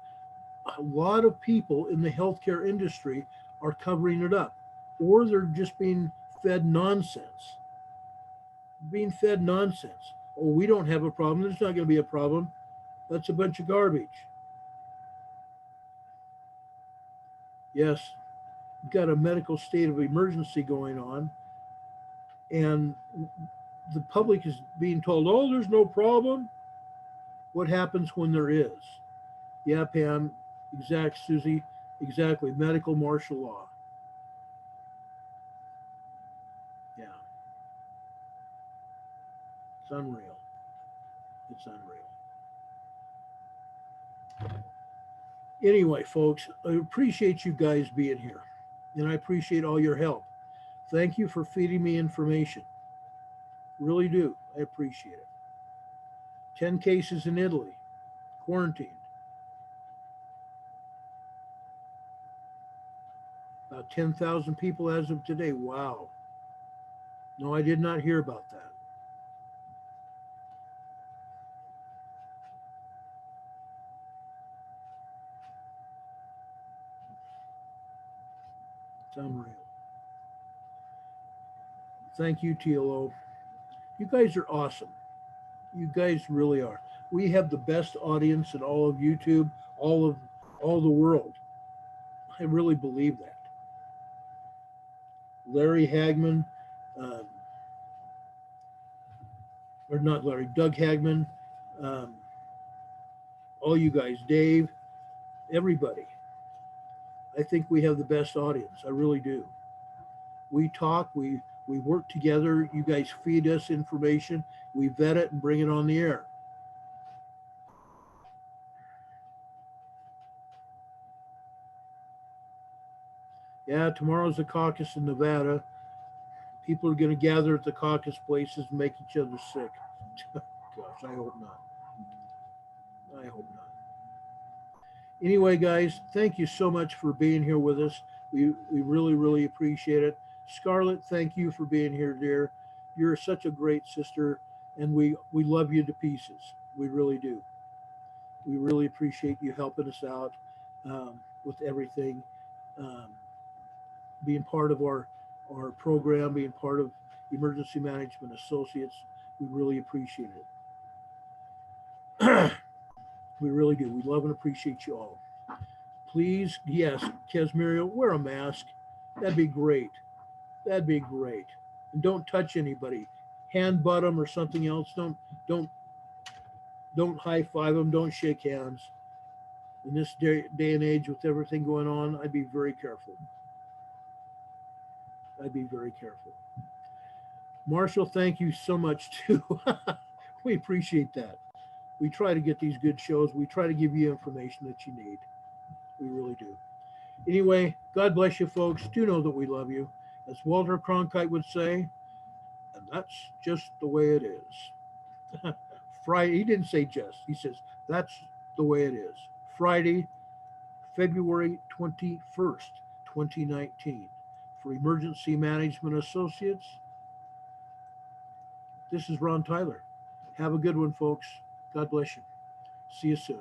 a lot of people in the healthcare industry are covering it up, or they're just being fed nonsense. Being fed nonsense. Oh, we don't have a problem. There's not going to be a problem. That's a bunch of garbage. Yes, we've got a medical state of emergency going on, and the public is being told, oh, there's no problem. What happens when there is? Yeah, Pam, Susie, exactly. Medical martial law. Yeah, it's unreal. It's unreal. Anyway, folks, I appreciate you guys being here, and I appreciate all your help. Thank you for feeding me information. Really do. I appreciate it. 10 cases in Italy, quarantined. About 10,000 people as of today. Wow. No, I did not hear about that. It's unreal. Thank you, TLO. You guys are awesome. You guys really are. We have the best audience in all of YouTube, all of all the world. I really believe that. Larry Hagman, uh, or not Larry, Doug Hagman, um, all you guys, Dave, everybody. I think we have the best audience. I really do. We talk, we work together. You guys feed us information. We vet it and bring it on the air. Yeah, tomorrow's the caucus in Nevada. People are going to gather at the caucus places and make each other sick. Gosh, I hope not. I hope not. Anyway, guys, thank you so much for being here with us. We really, really appreciate it. Scarlet, thank you for being here, dear. You're such a great sister, and we love you to pieces. We really do. We really appreciate you helping us out with everything, um, being part of our program, being part of Emergency Management Associates. We really appreciate it. We really do. We love and appreciate you all. Please, yes, Casmirio, wear a mask. That'd be great. That'd be great. And don't touch anybody. Hand butt them or something else. Don't don't high five them. Don't shake hands. In this day and age with everything going on, I'd be very careful. I'd be very careful. Marshall, thank you so much too. We appreciate that. We try to get these good shows. We try to give you information that you need. We really do. Anyway, God bless you, folks. Do know that we love you. As Walter Cronkite would say, and that's just the way it is. Friday, he didn't say just, he says, that's the way it is. Friday, February 21st, 2019. For Emergency Management Associates, this is Ron Tyler. Have a good one, folks. God bless you. See you soon.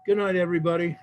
Good night, everybody.